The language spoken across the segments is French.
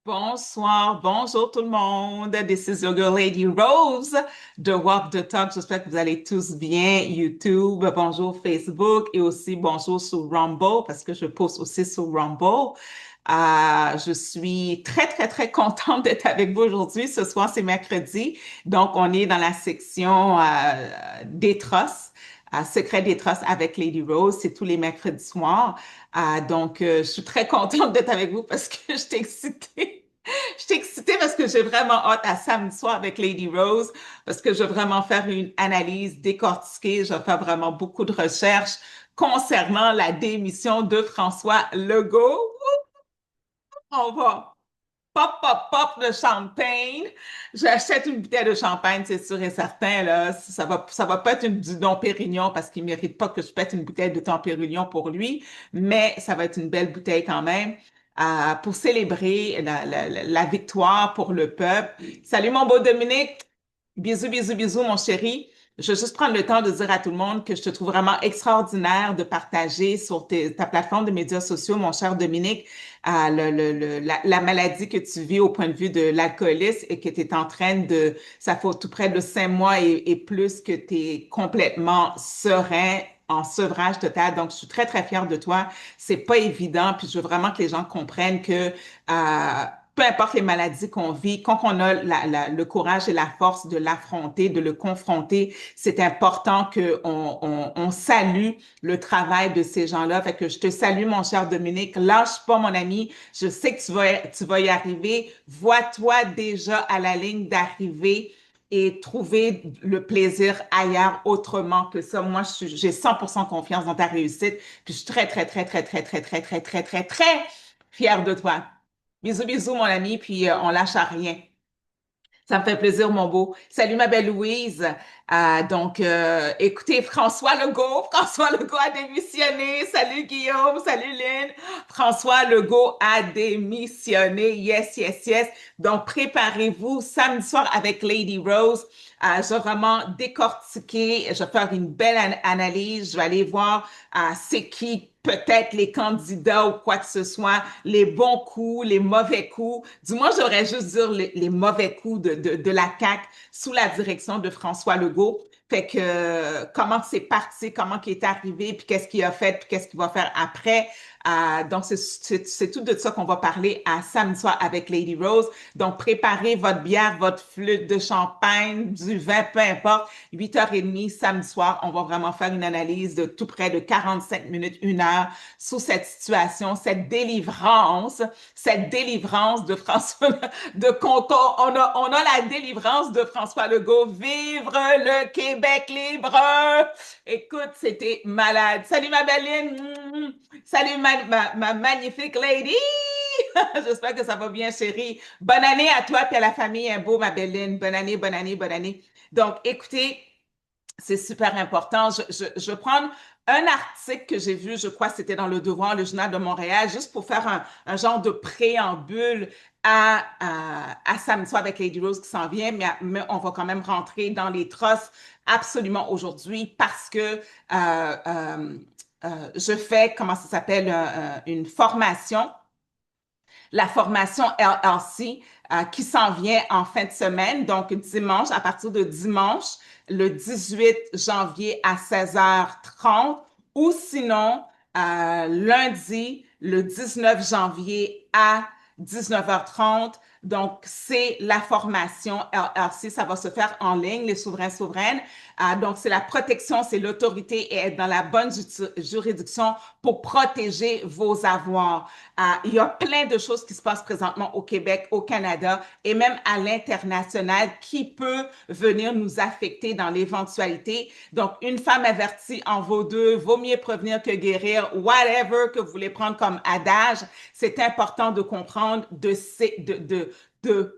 Bonsoir, bonjour tout le monde. This is your girl Lady Rose de Walk the Talk. J'espère que vous allez tous bien. YouTube, bonjour Facebook et aussi bonjour sur Rumble parce que je poste aussi sur Rumble. Je suis très, très, très contente d'être avec vous aujourd'hui. Ce soir, c'est mercredi. Donc, on est dans la section des trosses. Secret des trosses avec Lady Rose, c'est tous les mercredis soirs. Je suis très contente d'être avec vous parce que je suis excitée. Je suis excitée parce que j'ai vraiment hâte à samedi soir avec Lady Rose parce que je vais vraiment faire une analyse décortiquée. Je vais faire vraiment beaucoup de recherches concernant la démission de François Legault. On va pop, pop, pop de champagne. J'achète une bouteille de champagne, c'est sûr et certain, là. Ça va pas être du Dom Pérignon parce qu'il mérite pas que je pète une bouteille de Dom Pérignon pour lui, mais ça va être une belle bouteille quand même. Pour célébrer la victoire pour le peuple. Salut mon beau Dominique. Bisous, bisous, bisous, mon chéri. Je veux juste prendre le temps de dire à tout le monde que je te trouve vraiment extraordinaire de partager sur ta plateforme de médias sociaux, mon cher Dominique, la maladie que tu vis au point de vue de l'alcoolisme et que tu es en train ça fait tout près de 5 mois et plus que tu es complètement serein en sevrage total. Donc, je suis très, très fière de toi. C'est pas évident, puis je veux vraiment que les gens comprennent que peu importe les maladies qu'on vit, quand on a le courage et la force de l'affronter, de le confronter, c'est important on salue le travail de ces gens-là. Fait que je te salue, mon cher Dominique. Lâche pas, mon ami. Je sais que tu vas y arriver. Vois-toi déjà à la ligne d'arrivée et trouver le plaisir ailleurs autrement que ça. Moi, j'ai 100% confiance dans ta réussite. Puis je suis très, très, très, très, très, très, très, très, très, très, très fière de toi. Bisous, bisous, mon ami, puis on lâche à rien. Ça me fait plaisir, mon beau. Salut, ma belle Louise. Écoutez, François Legault a démissionné. Salut, Guillaume. Salut, Lynn. François Legault a démissionné. Yes, yes, yes. Donc, préparez-vous samedi soir avec Lady Rose. Je vais vraiment décortiquer. Je vais faire une belle analyse. Je vais aller voir c'est qui peut-être les candidats ou quoi que ce soit, les bons coups, les mauvais coups. Du moins, j'aurais juste dire les mauvais coups de la CAQ sous la direction de François Legault. Fait que comment c'est parti, comment il est arrivé, puis qu'est-ce qu'il a fait, puis qu'est-ce qu'il va faire après. C'est tout de ça qu'on va parler à samedi soir avec Lady Rose. Donc, préparez votre bière, votre flûte de champagne, du vin, peu importe. 8h30 samedi soir, on va vraiment faire une analyse de tout près de 45 minutes, 1 heure sous cette situation, cette délivrance de François, de Conto. On a la délivrance de François Legault. Vivre le Québec libre! Écoute, c'était malade. Salut ma belle. Salut ma magnifique lady. J'espère que ça va bien, chérie. Bonne année à toi et à la famille, un beau, ma belle Lynn. Bonne année, bonne année, bonne année. Donc, écoutez, c'est super important. Je vais prendre un article que j'ai vu, je crois que c'était dans Le Devoir, le Journal de Montréal, juste pour faire un genre de préambule à samedi soir avec Lady Rose qui s'en vient, mais on va quand même rentrer dans les trosses absolument aujourd'hui parce que je fais, comment ça s'appelle, une formation, la formation LLC qui s'en vient en fin de semaine, donc dimanche, à partir de dimanche, le 18 janvier à 16h30, ou sinon lundi, le 19 janvier à 19h30. Donc, c'est la formation LRC. Ça va se faire en ligne, les souverains souveraines. Donc, c'est la protection, c'est l'autorité et être dans la bonne juridiction pour protéger vos avoirs. Il y a plein de choses qui se passent présentement au Québec, au Canada et même à l'international qui peut venir nous affecter dans l'éventualité. Donc, une femme avertie en vaut deux, vaut mieux prévenir que guérir, whatever que vous voulez prendre comme adage. C'est important de comprendre, de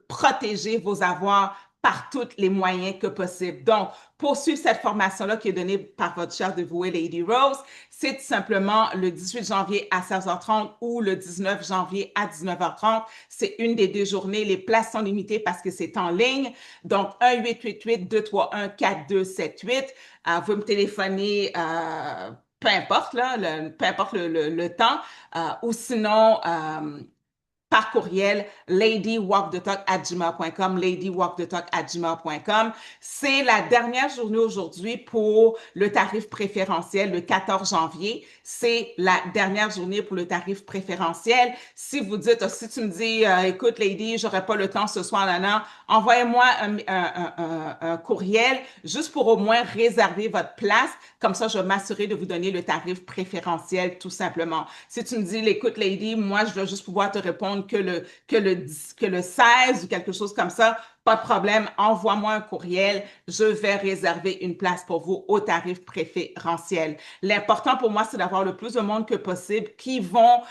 protéger vos avoirs par tous les moyens que possible. Donc, pour suivre cette formation-là qui est donnée par votre chère dévouée Lady Rose, c'est tout simplement le 18 janvier à 16h30 ou le 19 janvier à 19h30. C'est une des 2 journées. Les places sont limitées parce que c'est en ligne. Donc, 1-888-231-4278. Vous me téléphonez peu importe, là, peu importe le temps, ou sinon, par courriel ladywalkthetalk@gmail.com, ladywalkthetalk@gmail.com. C'est la dernière journée aujourd'hui pour le tarif préférentiel le 14 janvier. C'est la dernière journée pour le tarif préférentiel. Si vous dites, si tu me dis, écoute, Lady, j'aurai pas le temps ce soir, là, non, envoyez-moi un courriel juste pour au moins réserver votre place. Comme ça, je vais m'assurer de vous donner le tarif préférentiel, tout simplement. Si tu me dis, écoute, Lady, moi, je dois juste pouvoir te répondre que le 16 ou quelque chose comme ça, pas de problème, envoie-moi un courriel, je vais réserver une place pour vous au tarif préférentiel. L'important pour moi, c'est d'avoir le plus de monde que possible qui vont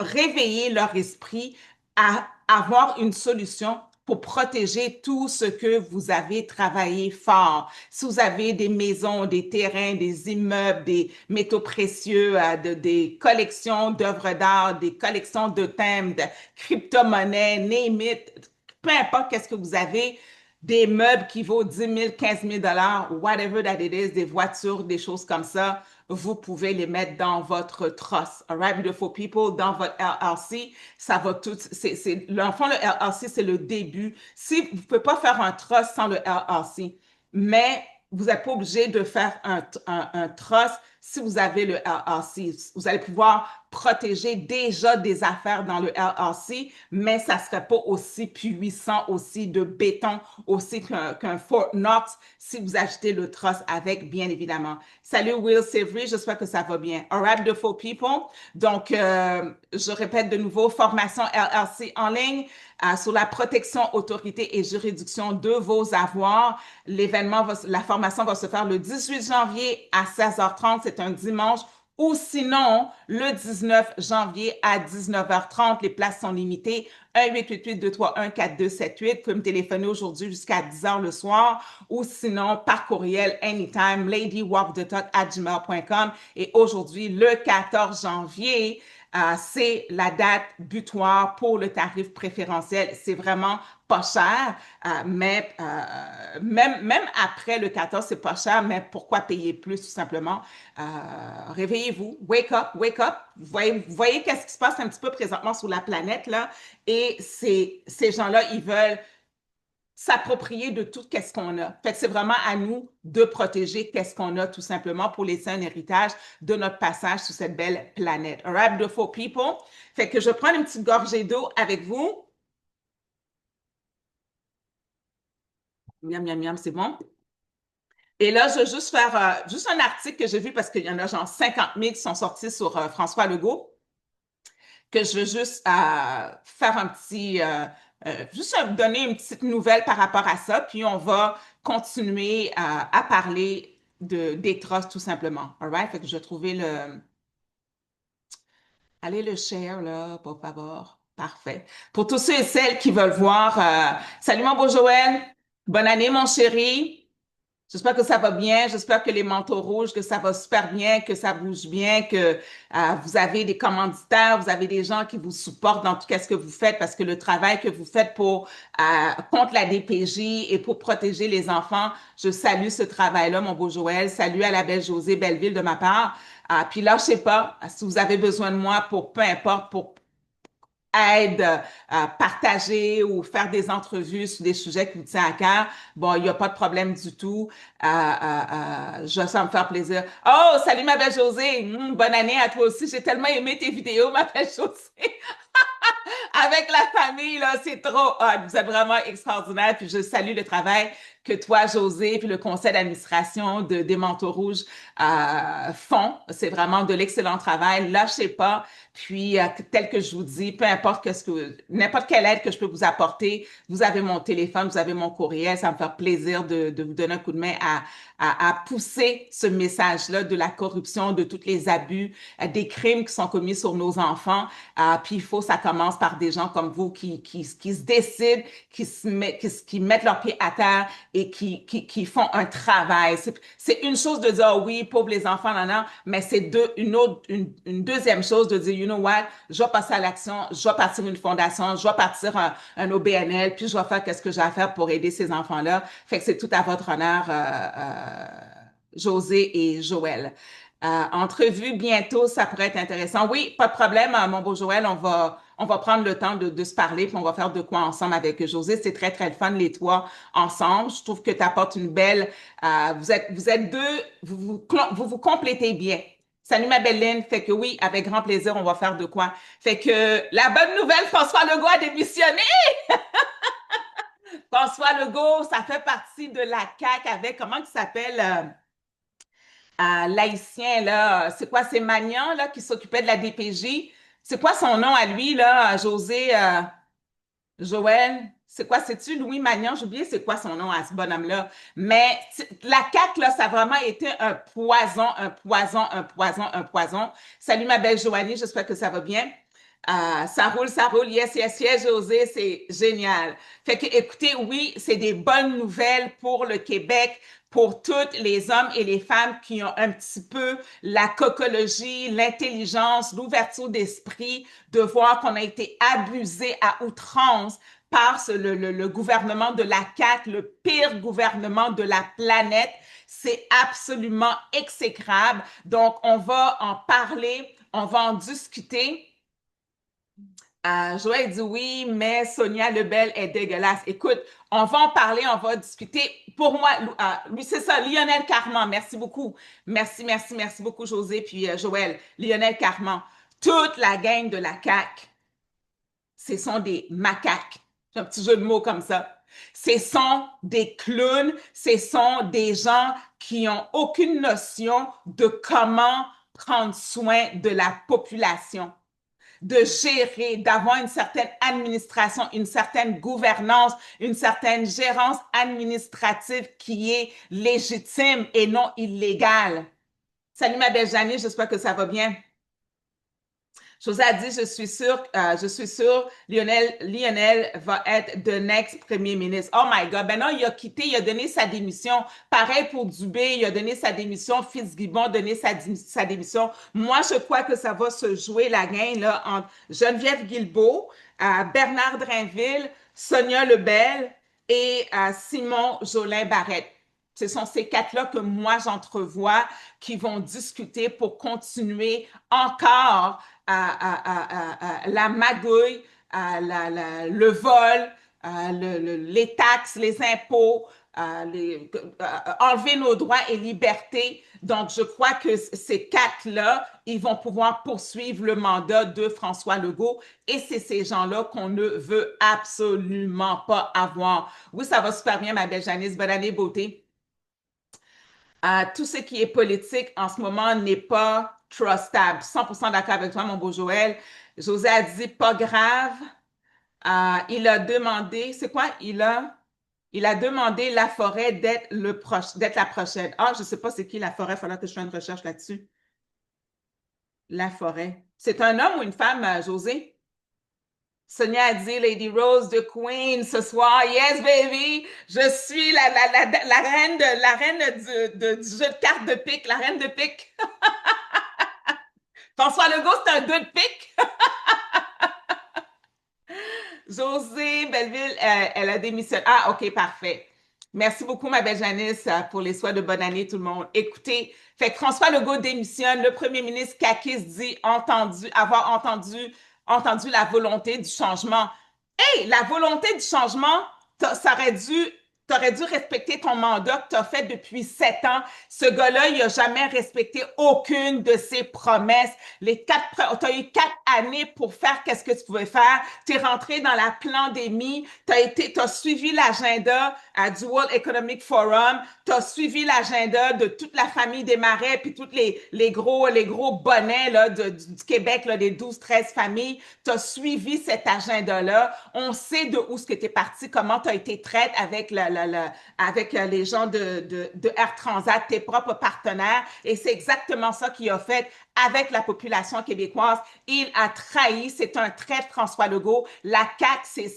réveiller leur esprit à avoir une solution pour protéger tout ce que vous avez travaillé fort. Si vous avez des maisons, des terrains, des immeubles, des métaux précieux, des collections d'œuvres d'art, des collections de thèmes, de crypto-monnaies, name it, peu importe qu'est-ce que vous avez, des meubles qui vaut 10 000, 15 000 dollars, whatever that it is, des voitures, des choses comme ça, vous pouvez les mettre dans votre trust. All right, beautiful people, dans votre LLC, ça va tout, l'enfant, le LLC, c'est le début. Si vous ne pouvez pas faire un trust sans le LLC, mais vous n'êtes pas obligé de faire un trust si vous avez le LLC. Vous allez pouvoir protéger déjà des affaires dans le LLC, mais ça ne serait pas aussi puissant, aussi de béton, aussi qu'un Fort Knox si vous achetez le trust avec, bien évidemment. Salut Will Savory, j'espère que ça va bien. All right, beautiful people. Donc, je répète de nouveau, formation LLC en ligne sur la protection, autorité et juridiction de vos avoirs. La formation va se faire le 18 janvier à 16h30. C'est un dimanche. Ou sinon, le 19 janvier à 19h30, les places sont limitées. 1-888-231-4278. Vous pouvez me téléphoner aujourd'hui jusqu'à 10h le soir ou sinon par courriel anytime, ladywalkthetalk@gmail.com. Et aujourd'hui, le 14 janvier, c'est la date butoir pour le tarif préférentiel. C'est vraiment pas cher, mais même après le 14, c'est pas cher, mais pourquoi payer plus tout simplement? Réveillez-vous, wake up, wake up. Vous voyez qu'est-ce qui se passe un petit peu présentement sur la planète, là, et ces gens-là, ils veulent s'approprier de tout qu'est-ce qu'on a. Fait que c'est vraiment à nous de protéger qu'est-ce qu'on a tout simplement pour laisser un héritage de notre passage sur cette belle planète. All right, beautiful people. Fait que je prends une petite gorgée d'eau avec vous. Miam, miam, miam, c'est bon. Et là, je vais juste faire juste un article que j'ai vu parce qu'il y en a genre 50 000 qui sont sortis sur François Legault, que je veux juste faire un petit, juste donner une petite nouvelle par rapport à ça, puis on va continuer à parler des trusts tout simplement. All right? Fait que je vais trouver allez le share là, pour favor. Parfait. Pour tous ceux et celles qui veulent voir, salut mon beau Joël, bonne année mon chéri. J'espère que ça va bien. J'espère que les manteaux rouges, que ça va super bien, que ça bouge bien, que vous avez des commanditaires, vous avez des gens qui vous supportent dans tout ce que vous faites parce que le travail que vous faites contre la DPJ et pour protéger les enfants, je salue ce travail-là, mon beau Joël. Salut à la belle Josée Belleville de ma part. Puis là, je sais pas si vous avez besoin de moi pour peu importe pour aide à partager ou faire des entrevues sur des sujets qui vous tiennent à cœur, bon, il n'y a pas de problème du tout. Ça va me faire plaisir. Oh, salut ma belle Josée. Bonne année à toi aussi. J'ai tellement aimé tes vidéos, ma belle Josée. Avec la famille, là, c'est trop hot. Vous êtes vraiment extraordinaire. Puis je salue le travail que toi, José, puis le conseil d'administration des Manteaux Rouges font. C'est vraiment de l'excellent travail. Lâchez pas. Puis, tel que je vous dis, peu importe n'importe quelle aide que je peux vous apporter, vous avez mon téléphone, vous avez mon courriel. Ça me fait plaisir de vous donner un coup de main à pousser ce message-là de la corruption, de tous les abus, des crimes qui sont commis sur nos enfants. Puis il faut, ça commence par des gens comme vous qui se décident, qui mettent leurs pieds à terre et qui font un travail. C'est une chose de dire, oh oui, pauvres les enfants, non, non, mais c'est une deuxième chose de dire, you know what, je vais passer à l'action, je vais partir une fondation, je vais partir un OBNL, puis je vais faire qu'est-ce que j'ai à faire pour aider ces enfants-là. Fait que c'est tout à votre honneur, José et Joël. Entrevue bientôt, ça pourrait être intéressant. Oui, pas de problème, mon beau Joël, on va prendre le temps de se parler, puis on va faire de quoi ensemble avec José. C'est très, très le fun, les trois ensemble. Je trouve que tu apportes une belle... vous êtes deux, vous complétez bien. Salut ma belle Lynn, fait que oui, avec grand plaisir, on va faire de quoi. Fait que la bonne nouvelle, François Legault a démissionné. François Legault, ça fait partie de la CAQ avec, comment il s'appelle, l'haïtien, là, c'est quoi, c'est Magnan, là, qui s'occupait de la DPJ. C'est quoi son nom à lui, là, José, Joël? C'est quoi, c'est-tu Louis Magnan? J'ai oublié c'est quoi son nom à ce bonhomme-là. Mais la CAQ, là, ça a vraiment été un poison, un poison, un poison, un poison. Salut ma belle Joanie, j'espère que ça va bien. Ça roule, yes, yes, yes, José, c'est génial. Fait que, écoutez, oui, c'est des bonnes nouvelles pour le Québec, pour tous les hommes et les femmes qui ont un petit peu la cocologie, l'intelligence, l'ouverture d'esprit, de voir qu'on a été abusé à outrance par le gouvernement de la CAQ, le pire gouvernement de la planète. C'est absolument exécrable. Donc, on va en parler, on va en discuter. Joël dit oui, mais Sonia Lebel est dégueulasse. Écoute, on va en parler, on va discuter. Pour moi, lui, c'est ça, Lionel Carman. Merci beaucoup. Merci, merci, merci beaucoup, José, puis Joël. Lionel Carman. Toute la gang de la CAQ, ce sont des macaques. J'ai un petit jeu de mots comme ça. Ce sont des clowns, ce sont des gens qui n'ont aucune notion de comment prendre soin de la population, de gérer, d'avoir une certaine administration, une certaine gouvernance, une certaine gérance administrative qui est légitime et non illégale. Salut ma belle Janie, j'espère que ça va bien. José a dit, je suis sûre, Lionel va être the next premier ministre. Oh my God, ben non, il a quitté, il a donné sa démission. Pareil pour Dubé, il a donné sa démission. Fitzgibbon a donné sa démission. Moi, je crois que ça va se jouer la game là, entre Geneviève Guilbeault, Bernard Drinville, Sonia Lebel et Simon Jolin Barrette. Ce sont ces quatre-là que moi, j'entrevois qui vont discuter pour continuer encore la magouille, le vol, les taxes, les impôts, enlever nos droits et libertés. Donc, je crois que ces quatre-là, ils vont pouvoir poursuivre le mandat de François Legault et c'est ces gens-là qu'on ne veut absolument pas avoir. Oui, ça va super bien, ma belle Janice. Bonne année, beauté. Tout ce qui est politique en ce moment n'est pas trustable. 100% d'accord avec toi, mon beau Joël. José a dit pas grave. Il a demandé, c'est quoi? Il a demandé la forêt d'être d'être la prochaine. Ah, je sais pas c'est qui la forêt. Il faudra que je fasse une recherche là-dessus. La forêt. C'est un homme ou une femme, José? Sonia a dit Lady Rose de Queen ce soir. Yes, baby. Je suis la reine du jeu de cartes de pique, la reine de pique. François Legault, c'est un 2 de pique. José Belleville, elle a démissionné. Ah, OK, parfait. Merci beaucoup, ma belle Janice, pour les souhaits de bonne année, tout le monde. Écoutez, fait que François Legault démissionne, le premier ministre Kakis dit avoir entendu la volonté du changement. Hey, la volonté du changement, ça aurait dû t'aurais dû respecter ton mandat que tu as fait depuis 7 ans. Ce gars-là, il n'a jamais respecté aucune de ses promesses. Tu as eu 4 années pour faire qu'est-ce que tu pouvais faire. Tu es rentré dans la pandémie. Tu as suivi l'agenda du World Economic Forum. Tu as suivi l'agenda de toute la famille des Marais puis tous les gros bonnets là, du Québec, là, des 12-13 familles. Tu as suivi cet agenda-là. On sait de où ce que tu es parti, comment tu as été traite avec avec les gens de Air Transat, tes propres partenaires. Et c'est exactement ça qu'il a fait avec la population québécoise. Il a trahi, c'est un trait de François Legault. La CAQ,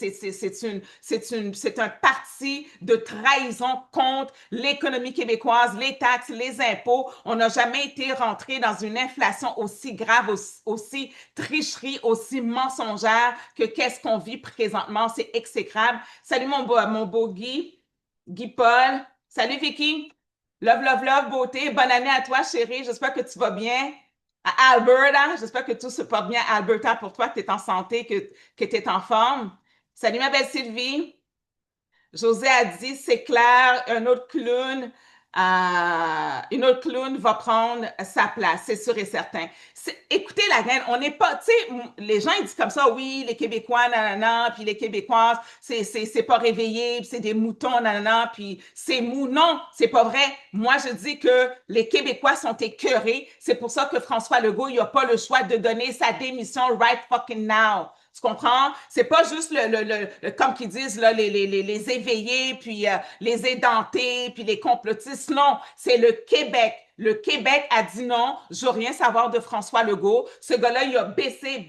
c'est un parti de trahison contre l'économie québécoise, les taxes, les impôts. On n'a jamais été rentré dans une inflation aussi grave, aussi tricherie, aussi mensongère que qu'est-ce qu'on vit présentement. C'est exécrable. Salut mon beau Guy Paul. Salut Vicky. Love, love, love, beauté. Bonne année à toi, chérie. J'espère que tu vas bien. À Alberta, j'espère que tout se porte bien à Alberta pour toi, que tu es en santé, que tu es en forme. Salut ma belle Sylvie. José a dit, c'est clair, une autre clown va prendre sa place, c'est sûr et certain. Écoutez la gang, on n'est pas, tu sais, les gens ils disent comme ça, oui, les Québécois, nanana, puis les Québécoises, c'est pas réveillé, puis c'est des moutons, nanana, puis c'est mou. Non, c'est pas vrai. Moi, je dis que les Québécois sont écœurés. C'est pour ça que François Legault, il a pas le choix de donner sa démission right fucking now. Tu comprends? C'est pas juste comme qu'ils disent, là, les éveillés, puis les édentés, puis les complotistes. Non, c'est le Québec. Le Québec a dit non, je veux rien savoir de François Legault. Ce gars-là, il a baissé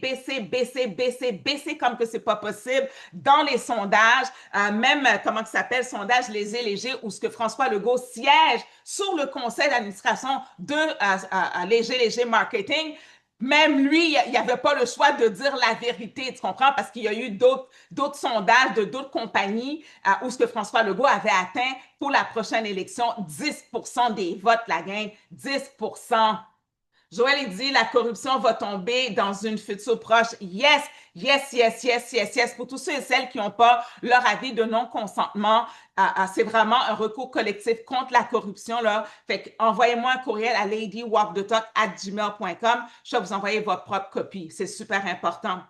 comme que c'est pas possible dans les sondages, même, comment ça s'appelle, sondage Les Élégés, où ce que François Legault siège sur le conseil d'administration de Léger Marketing. Même lui, il n'avait pas le choix de dire la vérité, tu comprends? Parce qu'il y a eu d'autres sondages de d'autres compagnies où ce que François Legault avait atteint pour la prochaine élection 10% des votes, la gang, 10%. Joël, il dit, la corruption va tomber dans une future proche. Yes, yes, yes, yes, yes, yes. Pour tous ceux et celles qui n'ont pas leur avis de non-consentement, c'est vraiment un recours collectif contre la corruption, là. Fait que envoyez-moi un courriel à ladywalkthetalk@gmail.com. Je vais vous envoyer votre propre copie. C'est super important.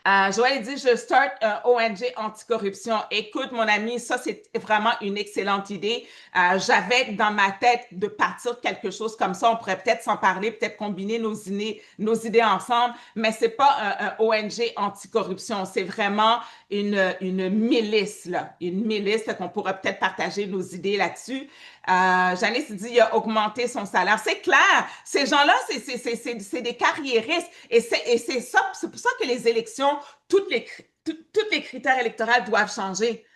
Joël dit, je start un ONG anticorruption. Écoute, mon ami, ça, c'est vraiment une excellente idée. J'avais dans ma tête de partir de quelque chose comme ça. On pourrait peut-être s'en parler, peut-être combiner nos idées ensemble, mais c'est pas un ONG anticorruption. C'est vraiment une milice, là. Une milice, fait qu'on pourrait peut-être partager nos idées là-dessus. Janice dit, il a augmenté son salaire. C'est clair. Ces gens-là, c'est des carriéristes. Et c'est ça, c'est pour ça que les élections, toutes les critères électoraux doivent changer.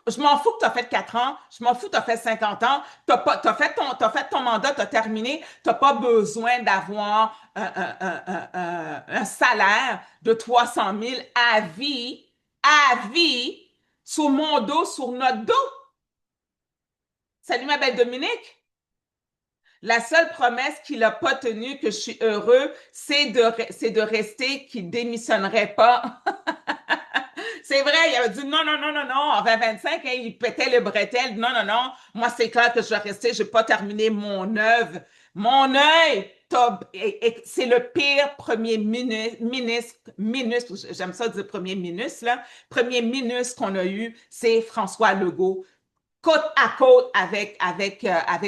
Je m'en fous que tu as fait 4 ans, je m'en fous que tu as fait 50 ans, t'as fait ton mandat, tu as terminé, tu n'as pas besoin d'avoir un salaire de 300 000 à vie, sur mon dos, sur notre dos. Salut ma belle Dominique. La seule promesse qu'il n'a pas tenue, que je suis heureux, c'est de rester, qu'il ne démissionnerait pas. C'est vrai, il avait dit non, non, non, non, non, en 2025, hein, il pétait le bretelle. Non, non, non, moi, c'est clair que je vais rester, je n'ai pas terminé mon œuvre. Mon œil, c'est le pire premier ministre, j'aime ça dire premier ministre, là, premier ministre qu'on a eu, c'est François Legault côte à côte avec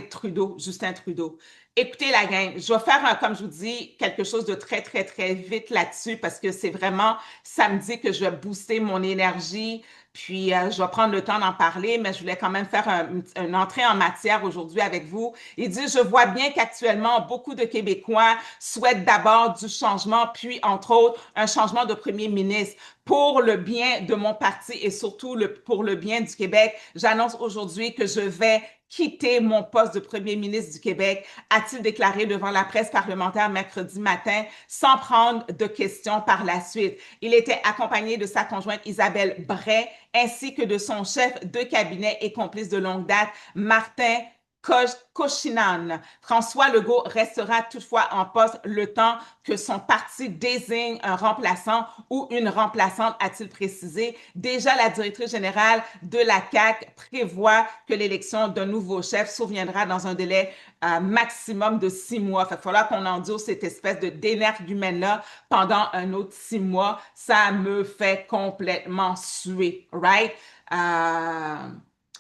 Trudeau, Justin Trudeau. Écoutez la gang, je vais faire, comme je vous dis, quelque chose de très, très, très vite là-dessus parce que c'est vraiment samedi que je vais booster mon énergie. Puis, je vais prendre le temps d'en parler, mais je voulais quand même faire une entrée en matière aujourd'hui avec vous. Il dit, je vois bien qu'actuellement, beaucoup de Québécois souhaitent d'abord du changement, puis, entre autres, un changement de premier ministre pour le bien de mon parti et surtout pour le bien du Québec. J'annonce aujourd'hui que je vais quitter mon poste de premier ministre du Québec, a-t-il déclaré devant la presse parlementaire mercredi matin, sans prendre de questions par la suite. Il était accompagné de sa conjointe Isabelle Bray, ainsi que de son chef de cabinet et complice de longue date, Martin Kochinan. François Legault restera toutefois en poste le temps que son parti désigne un remplaçant ou une remplaçante, a-t-il précisé. Déjà, la directrice générale de la CAQ prévoit que l'élection d'un nouveau chef surviendra dans un délai maximum de 6 mois. Il va falloir qu'on endure cette espèce de d'énergumène-là pendant un autre 6 mois. Ça me fait complètement suer, right?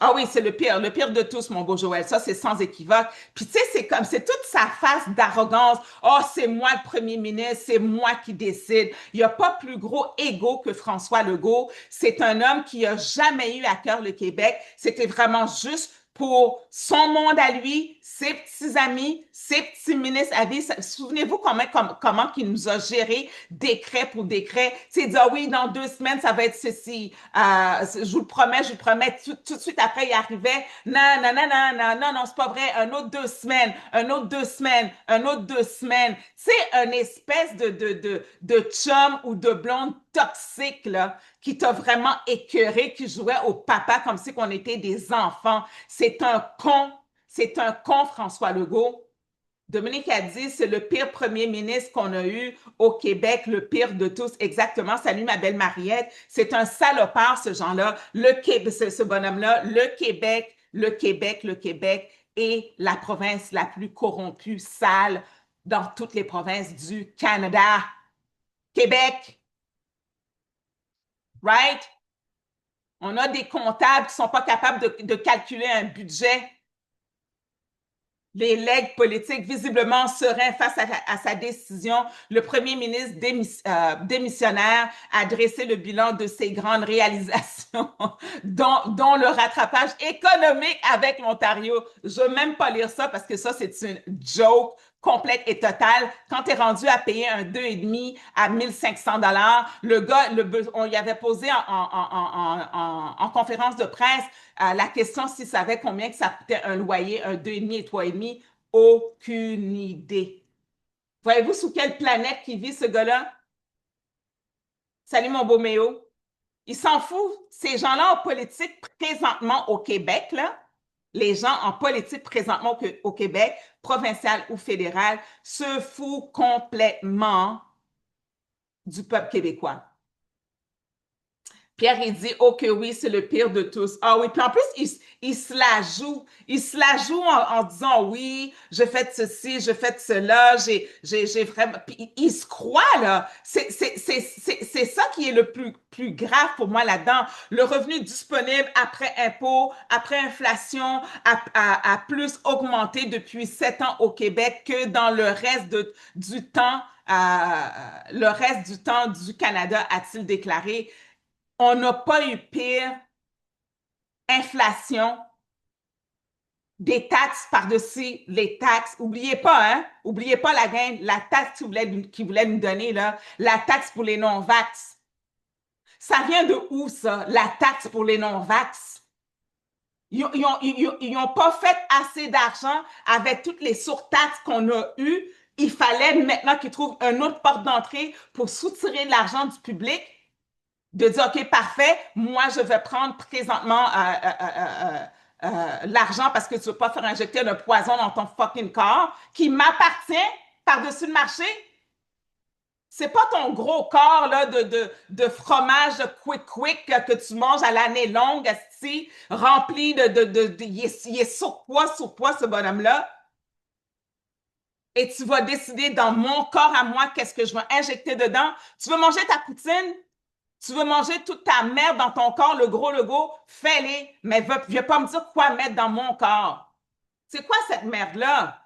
Ah oui, c'est le pire de tous, mon beau Joël. Ça, c'est sans équivoque. Puis tu sais, c'est toute sa face d'arrogance. Oh, c'est moi le premier ministre, c'est moi qui décide. Il n'y a pas plus gros égo que François Legault. C'est un homme qui a jamais eu à cœur le Québec. C'était vraiment juste pour son monde à lui, ses petits amis, ses petits ministres à vie. Souvenez-vous comment il nous a géré décret pour décret. C'est dit, ah oui, dans 2 semaines, ça va être ceci. Je vous le promets, je vous le promets. Tout de suite après, il arrivait, non, non, non, non, non, non, non, c'est pas vrai. Un autre 2 semaines, un autre 2 semaines, un autre 2 semaines. C'est une espèce de chum ou de blonde toxique, là, qui t'a vraiment écœuré, qui jouait au papa comme si on était des enfants. C'est un con, François Legault. Dominique a dit, c'est le pire premier ministre qu'on a eu au Québec, le pire de tous. Exactement. Salut, ma belle Mariette. C'est un salopard, ce genre-là. Le Québec, ce bonhomme-là, le Québec, le Québec, le Québec est la province la plus corrompue, sale dans toutes les provinces du Canada. Québec. Right? On a des comptables qui ne sont pas capables de calculer un budget. Les legs politiques visiblement sereins face à sa décision. Le premier ministre démissionnaire a dressé le bilan de ses grandes réalisations, dont le rattrapage économique avec l'Ontario. Je ne veux même pas lire ça parce que ça, c'est une joke complète et totale. Quand tu es rendu à payer un 2,5 à 1500 $, le gars, on y avait posé en conférence de presse la question s'il savait combien que ça coûtait un loyer, un 2,5 et 3,5, aucune idée. Voyez-vous sous quelle planète qui vit ce gars-là? Salut mon beau Méo. Il s'en fout. Ces gens-là en politique présentement au Québec, là, les gens en politique présentement au Québec, provincial ou fédéral, se foutent complètement du peuple québécois. Pierre, il dit, oh que oui, c'est le pire de tous. Ah oui, puis en plus, il se la joue. Il se la joue en disant, oui, je fais de ceci, je fais de cela, j'ai vraiment... Puis il se croit, là. C'est ça qui est le plus grave pour moi là-dedans. Le revenu disponible après impôt, après inflation, a plus augmenté depuis 7 ans au Québec que dans le reste du temps, le reste du temps du Canada, a-t-il déclaré. On n'a pas eu pire inflation, des taxes par-dessus les taxes. Oubliez pas, hein? Oubliez pas la gang, la taxe qu'ils voulaient nous donner, là, la taxe pour les non-vax. Ça vient de où, ça, la taxe pour les non-vax? Ils n'ont pas fait assez d'argent avec toutes les surtaxes qu'on a eues. Il fallait maintenant qu'ils trouvent une autre porte d'entrée pour soutirer de l'argent du public. De dire, OK, parfait, moi, je vais prendre présentement l'argent parce que tu ne veux pas faire injecter un poison dans ton fucking corps qui m'appartient par-dessus le marché. C'est pas ton gros corps là, de fromage quick que tu manges à l'année longue, asti, rempli il est surpoids, ce bonhomme-là. Et tu vas décider dans mon corps à moi qu'est-ce que je vais injecter dedans. Tu veux manger ta poutine? Tu veux manger toute ta merde dans ton corps, le gros logo, fais-les, mais viens pas me dire quoi mettre dans mon corps. C'est quoi cette merde-là?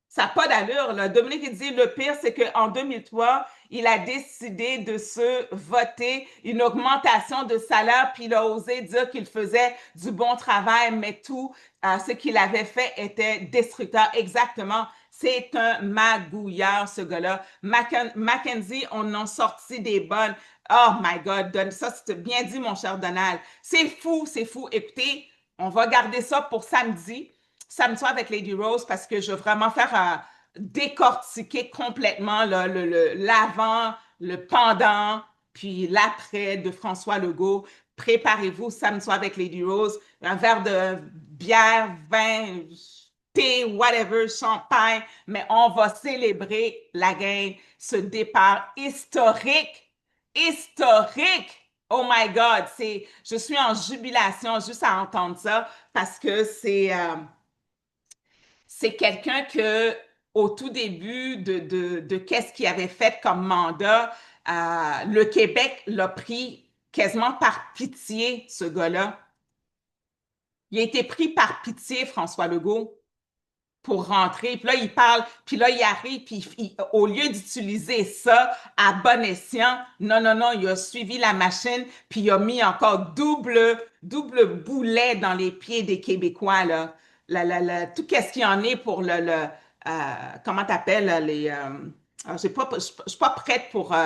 Ça n'a pas d'allure, là. Dominique, il dit, le pire, c'est qu'en 2003, il a décidé de se voter une augmentation de salaire, puis il a osé dire qu'il faisait du bon travail, mais tout ce qu'il avait fait était destructeur. Exactement. C'est un magouilleur, ce gars-là. Mackenzie, on en sorti des bonnes. Oh my God, Don, ça, c'était bien dit, mon cher Donald. C'est fou, c'est fou. Écoutez, on va garder ça pour samedi soir avec Lady Rose parce que je veux vraiment faire décortiquer complètement l'avant, le pendant, puis l'après de François Legault. Préparez-vous samedi soir avec Lady Rose, un verre de bière, vin, thé, whatever, champagne, mais on va célébrer la game, ce départ historique. Historique! Oh my God, je suis en jubilation juste à entendre ça parce que c'est quelqu'un que, au tout début de qu'est-ce qu'il avait fait comme mandat, le Québec l'a pris quasiment par pitié, ce gars-là. Il a été pris par pitié, François Legault, pour rentrer. Puis là, il parle, puis là, il arrive, puis au lieu d'utiliser ça à bon escient, non, non, non, il a suivi la machine, puis il a mis encore double boulet dans les pieds des Québécois, là. Tout ce qu'il y en est pour comment t'appelles, les... je ne suis pas prête pour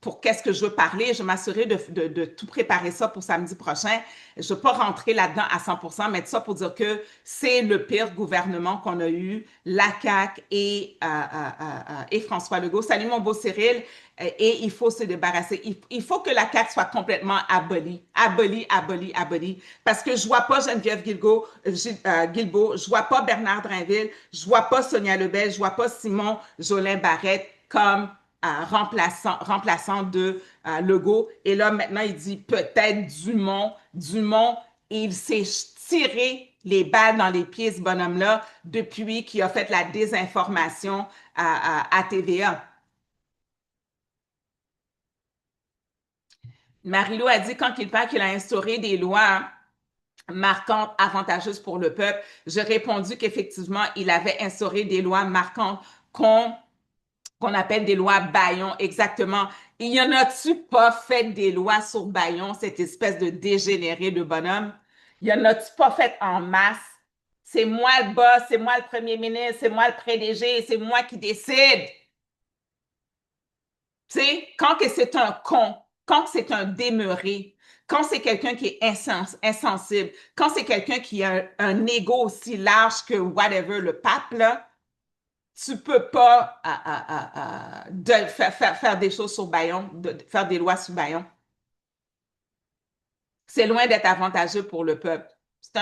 pour qu'est-ce que je veux parler. Je vais m'assurer de tout préparer ça pour samedi prochain. Je ne veux pas rentrer là-dedans à 100%, mais ça pour dire que c'est le pire gouvernement qu'on a eu, la CAQ et François Legault. Salut mon beau Cyril. Et il faut se débarrasser. Il faut que la CAQ soit complètement abolie. Abolie, abolie, abolie. Parce que je vois pas Geneviève Guilbeault, je vois pas Bernard Drinville, je vois pas Sonia Lebel, je vois pas Simon Jolin Barrette comme remplaçant de Legault. Et là, maintenant, il dit peut-être Dumont. Dumont, il s'est tiré les balles dans les pieds, ce bonhomme-là, depuis qu'il a fait la désinformation à TVA. Marie-Lou a dit quand il parle qu'il a instauré des lois marquantes, avantageuses pour le peuple, j'ai répondu qu'effectivement, il avait instauré des lois marquantes qu'on appelle des lois Bayon, exactement. Il y en a-tu pas fait des lois sur Bayon, cette espèce de dégénéré de bonhomme? Il y en a-tu pas fait en masse? C'est moi le boss, c'est moi le premier ministre, c'est moi le PDG, c'est moi qui décide. Tu sais, quand que c'est un con, quand c'est un demeuré, quand c'est quelqu'un qui est insensible, quand c'est quelqu'un qui a un ego aussi large que whatever, le pape, là, tu peux pas faire des choses sur Bayon, faire des lois sur Bayon. C'est loin d'être avantageux pour le peuple. C'est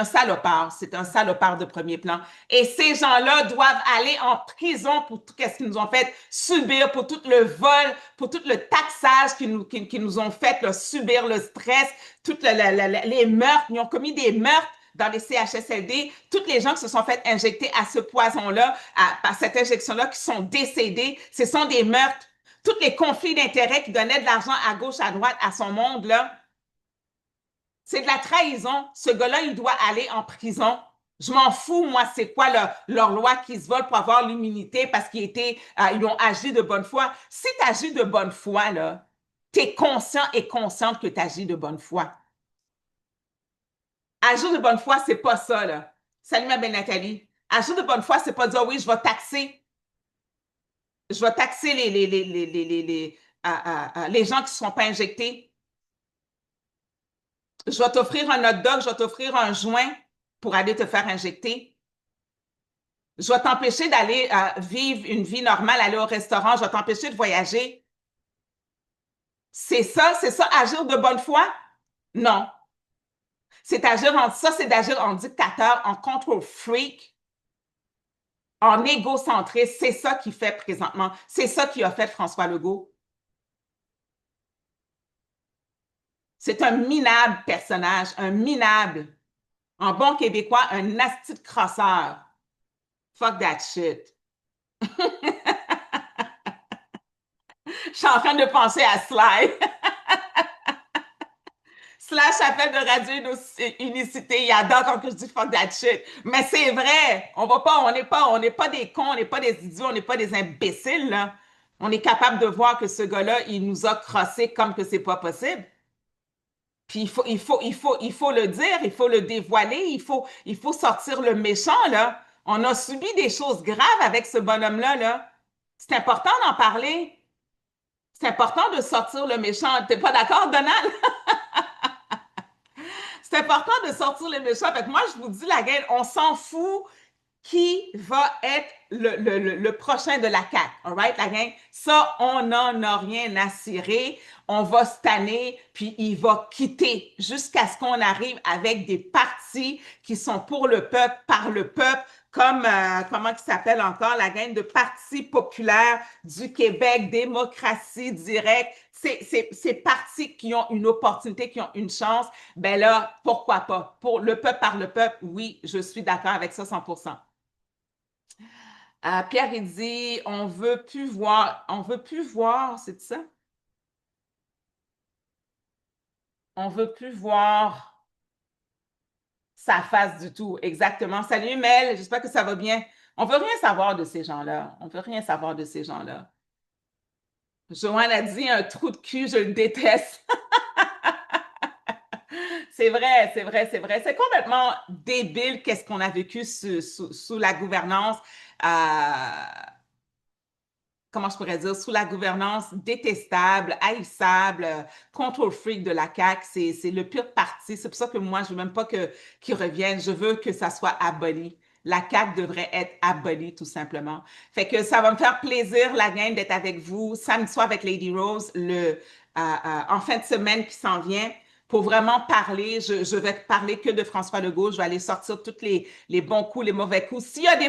un salopard de premier plan. Et ces gens-là doivent aller en prison pour tout ce qu'ils nous ont fait subir, pour tout le vol, pour tout le taxage qu'ils nous ont fait là, subir, le stress, tous les meurtres. Ils ont commis des meurtres dans les CHSLD, toutes les gens qui se sont fait injecter à ce poison-là, à cette injection-là, qui sont décédés, ce sont des meurtres. Tous les conflits d'intérêts qui donnaient de l'argent à gauche, à droite, à son monde, là, c'est de la trahison. Ce gars-là, il doit aller en prison. Je m'en fous, moi, c'est quoi leur loi qui se vole pour avoir l'immunité parce ils ont agi de bonne foi. Si tu agis de bonne foi, là, tu es conscient et consciente que tu agis de bonne foi. Agir de bonne foi, c'est pas ça, là. Salut ma belle Nathalie. Agir de bonne foi, c'est pas dire oui, je vais taxer les gens qui ne sont pas injectés. Je vais t'offrir un hot dog, je vais t'offrir un joint pour aller te faire injecter. Je vais t'empêcher d'aller vivre une vie normale, aller au restaurant, je vais t'empêcher de voyager. C'est ça, agir de bonne foi? Non. C'est d'agir en dictateur, en control freak, en égocentriste. C'est ça qu'il fait présentement. C'est ça qui a fait François Legault. C'est un minable personnage, un minable. En bon québécois, un asti de crosseur. Fuck that shit. Je suis en train de penser à Sly. Slash appel de radio unicité, il adore quand je dis fuck that shit. Mais c'est vrai, on n'est pas des cons, on n'est pas des idiots, on n'est pas des imbéciles, là. On est capable de voir que ce gars-là, il nous a crossés comme que c'est pas possible. Puis il faut le dire, il faut le dévoiler, il faut sortir le méchant, là. On a subi des choses graves avec ce bonhomme-là, là. C'est important d'en parler. C'est important de sortir le méchant. T'es pas d'accord, Donald? C'est important de sortir les méchants. Fait que moi, je vous dis, la gang, on s'en fout qui va être le prochain de la CAQ. All right, la gang? Ça, on n'en a rien à cirer. On va se tanner, puis il va quitter jusqu'à ce qu'on arrive avec des partis qui sont pour le peuple, par le peuple, comme, comment il s'appelle encore, la gang de Parti populaire du Québec, démocratie directe. Ces partis qui ont une opportunité, qui ont une chance, ben là, pourquoi pas? Pour le peuple, par le peuple, oui, je suis d'accord avec ça 100%. Pierre, il dit, on veut plus voir, c'est ça? On veut plus voir sa face du tout. Exactement. Salut Mel, j'espère que ça va bien. On veut rien savoir de ces gens-là. On veut rien savoir de ces gens-là. Joanne a dit un trou de cul, je le déteste. C'est vrai, c'est vrai, c'est vrai. C'est complètement débile qu'est-ce qu'on a vécu sous la gouvernance. comment je pourrais dire, sous la gouvernance détestable, haïssable, control freak de la CAQ. C'est le pire parti. C'est pour ça que moi, je veux même pas qu'ils reviennent. Je veux que ça soit aboli. La CAQ devrait être abolie, tout simplement. Fait que ça va me faire plaisir, la gang, d'être avec vous samedi soir avec Lady Rose, en fin de semaine qui s'en vient pour vraiment parler. Je vais parler que de François Legault. Je vais aller sortir tous les bons coups, les mauvais coups. S'il y a des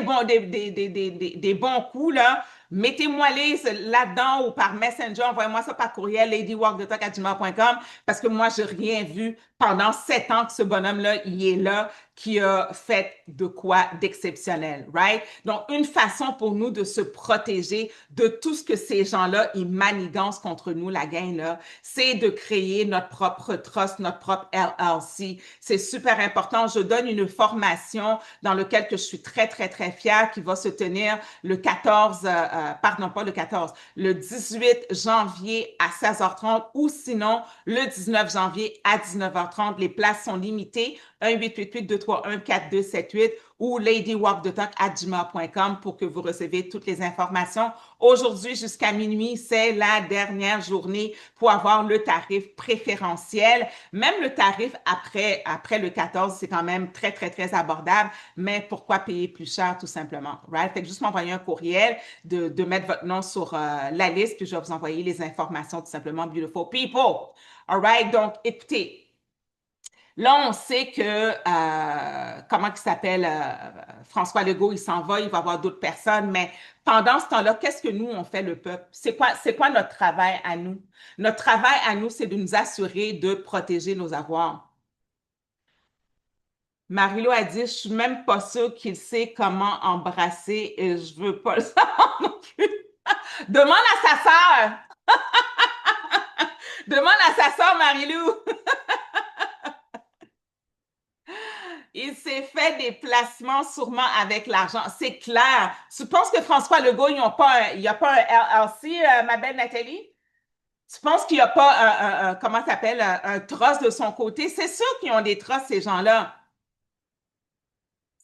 bons coups, là, mettez-moi-les là-dedans ou par Messenger. Envoyez-moi ça par courriel, ladywalkthetalk@gmail.com, parce que moi, je n'ai rien vu pendant 7 ans que ce bonhomme-là, il est là, qui a fait de quoi d'exceptionnel, right? Donc, une façon pour nous de se protéger de tout ce que ces gens-là, ils manigancent contre nous, la gang, là, c'est de créer notre propre trust, notre propre LLC. C'est super important. Je donne une formation dans laquelle que je suis très, très, très fière qui va se tenir le 14, pardon, pas le 14, le 18 janvier à 16h30 ou sinon le 19 janvier à 19h30. Les places sont limitées. 1-888-231-4278 ou ladywalkthetalk@gmail.com pour que vous recevez toutes les informations. Aujourd'hui, jusqu'à minuit, c'est la dernière journée pour avoir le tarif préférentiel. Même le tarif après le 14, c'est quand même très, très, très abordable. Mais pourquoi payer plus cher, tout simplement, right? Fait que juste m'envoyer un courriel, de mettre votre nom sur la liste, puis je vais vous envoyer les informations, tout simplement. Beautiful people. All right? Donc, écoutez, là, on sait que, comment il s'appelle, François Legault, il s'en va, il va avoir d'autres personnes, mais pendant ce temps-là, qu'est-ce que nous, on fait, le peuple? C'est quoi notre travail à nous? Notre travail à nous, c'est de nous assurer de protéger nos avoirs. Marie-Lou a dit, je suis même pas sûre qu'il sait comment embrasser et je veux pas le savoir non plus. Demande à sa sœur! Demande à sa sœur, Marie-Lou! Il s'est fait des placements sûrement avec l'argent. C'est clair. Tu penses que François Legault, il n'y a pas un LLC, ma belle Nathalie? Tu penses qu'il n'y a pas comment ça s'appelle, un trust de son côté? C'est sûr qu'ils ont des trusts, ces gens-là.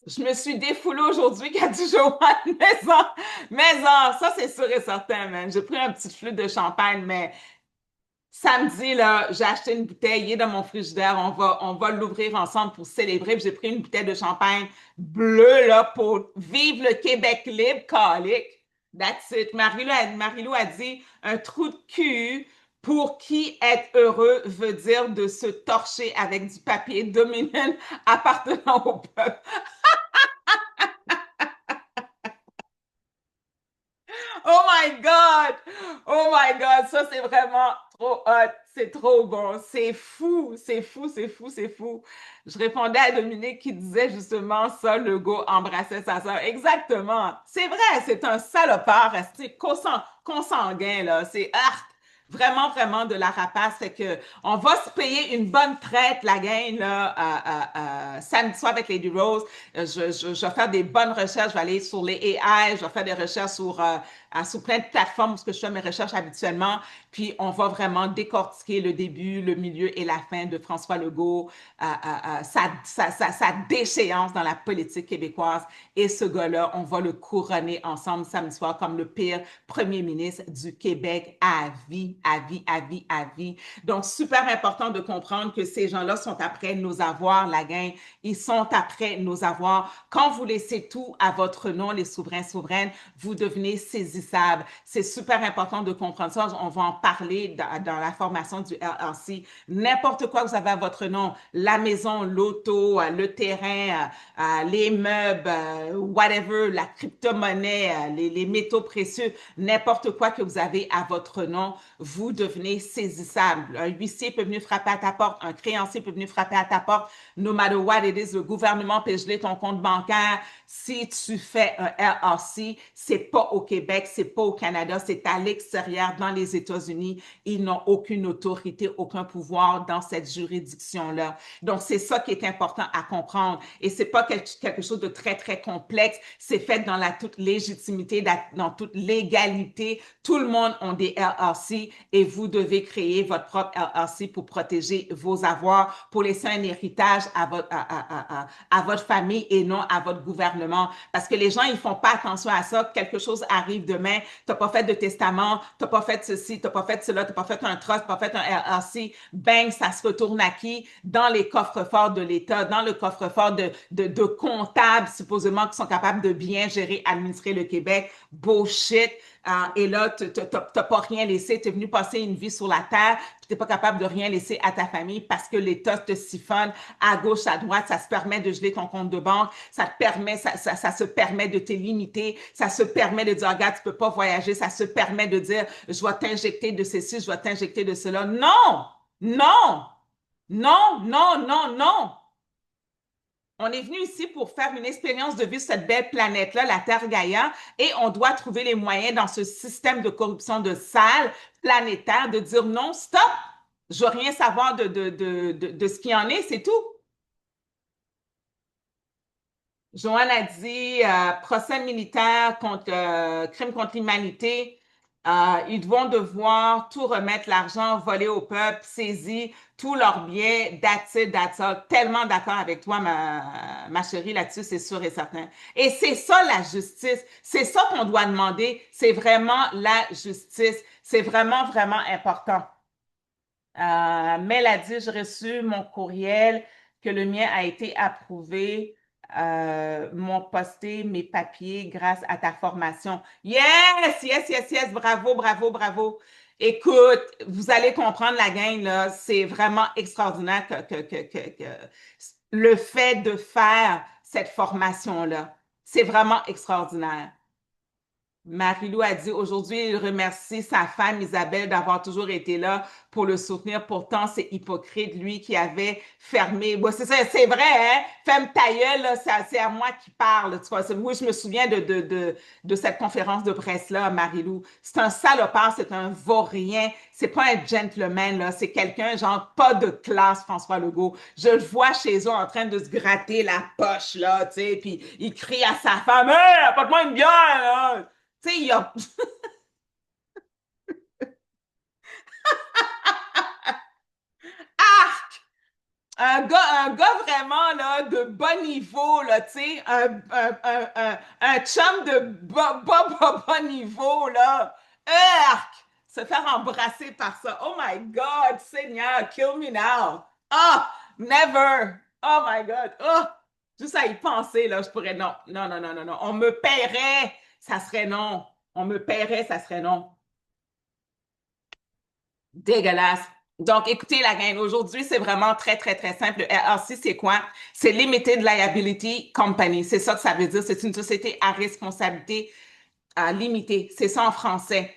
Je me suis défoulée aujourd'hui, qu'a dit Joanne, ça c'est sûr et certain, man. J'ai pris un petit flûte de champagne, mais samedi, là, j'ai acheté une bouteille, il est dans mon frigidaire, on va l'ouvrir ensemble pour célébrer. J'ai pris une bouteille de champagne bleue, là, pour vivre le Québec libre, calique. That's it. Marie-Lou a dit, un trou de cul pour qui être heureux veut dire de se torcher avec du papier dominant appartenant au peuple. Oh my God! Oh my God! Ça, c'est vraiment trop hot. C'est trop bon. C'est fou. C'est fou, c'est fou, c'est fou. Je répondais à Dominique qui disait justement ça, Legault embrassait sa sœur. Exactement. C'est vrai, c'est un salopard, c'est consanguin, là. C'est vraiment, vraiment de la rapace. C'est que on va se payer une bonne traite, la gang, là, samedi soir avec Lady Rose. Je vais faire des bonnes recherches. Je vais aller sur les AI. Je vais faire des recherches sur plein de plateformes où je fais mes recherches habituellement. Puis, on va vraiment décortiquer le début, le milieu et la fin de François Legault, sa déchéance dans la politique québécoise. Et ce gars-là, on va le couronner ensemble samedi soir comme le pire premier ministre du Québec à vie, à vie, à vie, à vie. Donc, super important de comprendre que ces gens-là sont après nos avoirs, la gang. Ils sont après nos avoirs. Quand vous laissez tout à votre nom, les souveraines, vous devenez saisissables. C'est super important de comprendre ça. On va en parler dans la formation du LLC. N'importe quoi que vous avez à votre nom, la maison, l'auto, le terrain, les meubles, whatever, la crypto-monnaie, les métaux précieux, n'importe quoi que vous avez à votre nom, vous devenez saisissable. Un huissier peut venir frapper à ta porte, un créancier peut venir frapper à ta porte, no matter what it is, le gouvernement peut geler ton compte bancaire. Si tu fais un LLC, c'est pas au Québec, c'est pas au Canada, c'est à l'extérieur, dans les États-Unis. Ils n'ont aucune autorité, aucun pouvoir dans cette juridiction-là. Donc, c'est ça qui est important à comprendre. Et c'est pas quelque chose de très, très complexe. C'est fait dans la toute légitimité, dans toute légalité. Tout le monde a des LLC et vous devez créer votre propre LLC pour protéger vos avoirs, pour laisser un héritage à votre famille et non à votre gouvernement. Parce que les gens, ils font pas attention à ça. Quelque chose arrive demain demain, t'as pas fait de testament, t'as pas fait ceci, t'as pas fait cela, t'as pas fait un trust, t'as pas fait un LLC, bang, ça se retourne à qui? Dans les coffres-forts de l'État, dans le coffre-fort de comptables, supposément, qui sont capables de bien gérer, administrer le Québec. Bullshit. Et là, t'as pas rien laissé, t'es venu passer une vie sur la terre, puis t'es pas capable de rien laisser à ta famille parce que l'État te siphonne à gauche, à droite, ça se permet de geler ton compte de banque, ça te permet, ça se permet de te limiter, ça se permet de dire, regarde, tu peux pas voyager, ça se permet de dire, je vais t'injecter de ceci, je vais t'injecter de cela. Non! Non! Non, non, non, non! On est venu ici pour faire une expérience de vie sur cette belle planète-là, la Terre Gaïa, et on doit trouver les moyens dans ce système de corruption de salle planétaire de dire non, stop, je veux rien savoir de ce qui en est, c'est tout. Joanne a dit procès militaire contre crime contre l'humanité. Ils vont devoir tout remettre, l'argent volé au peuple, saisi, tous leurs biens, that's it, that's all. Tellement d'accord avec toi, ma chérie, là-dessus, c'est sûr et certain. Et c'est ça la justice. C'est ça qu'on doit demander. C'est vraiment la justice. C'est vraiment, vraiment important. Mel a dit, j'ai reçu mon courriel que le mien a été approuvé. M'ont posté mes papiers grâce à ta formation. Yes, yes, yes, yes, bravo, bravo, bravo. Écoute, vous allez comprendre la gang, là, c'est vraiment extraordinaire que le fait de faire cette formation-là, c'est vraiment extraordinaire. Marie-Lou a dit aujourd'hui, il remercie sa femme Isabelle d'avoir toujours été là pour le soutenir. Pourtant, c'est hypocrite, lui qui avait fermé. Bon, c'est ça, c'est vrai, hein? Ferme ta gueule, là, c'est à moi qui parle. Tu vois, oui, je me souviens de cette conférence de presse-là, Marie-Lou. C'est un salopard, c'est un vaurien, c'est pas un gentleman, là. C'est quelqu'un, genre, pas de classe, François Legault. Je le vois chez eux en train de se gratter la poche, là, tu sais, puis il crie à sa femme, hey, apporte-moi une bière, là. Tu sais, il y a... Ah! Un gars vraiment là, de bas niveau, là, tu sais, un chum de bas niveau, là. Urk! Se faire embrasser par ça. Oh my God, Seigneur, kill me now. Ah, never. Oh my God. Oh, juste à y penser, là, je pourrais, non, non, non, non, non, non. On me paierait, ça serait non. On me paierait, ça serait non. Dégueulasse. Donc, écoutez, la gang, aujourd'hui, c'est vraiment très, très, très simple. Le LLC, c'est quoi? C'est Limited Liability Company. C'est ça que ça veut dire. C'est une société à responsabilité limitée. C'est ça en français.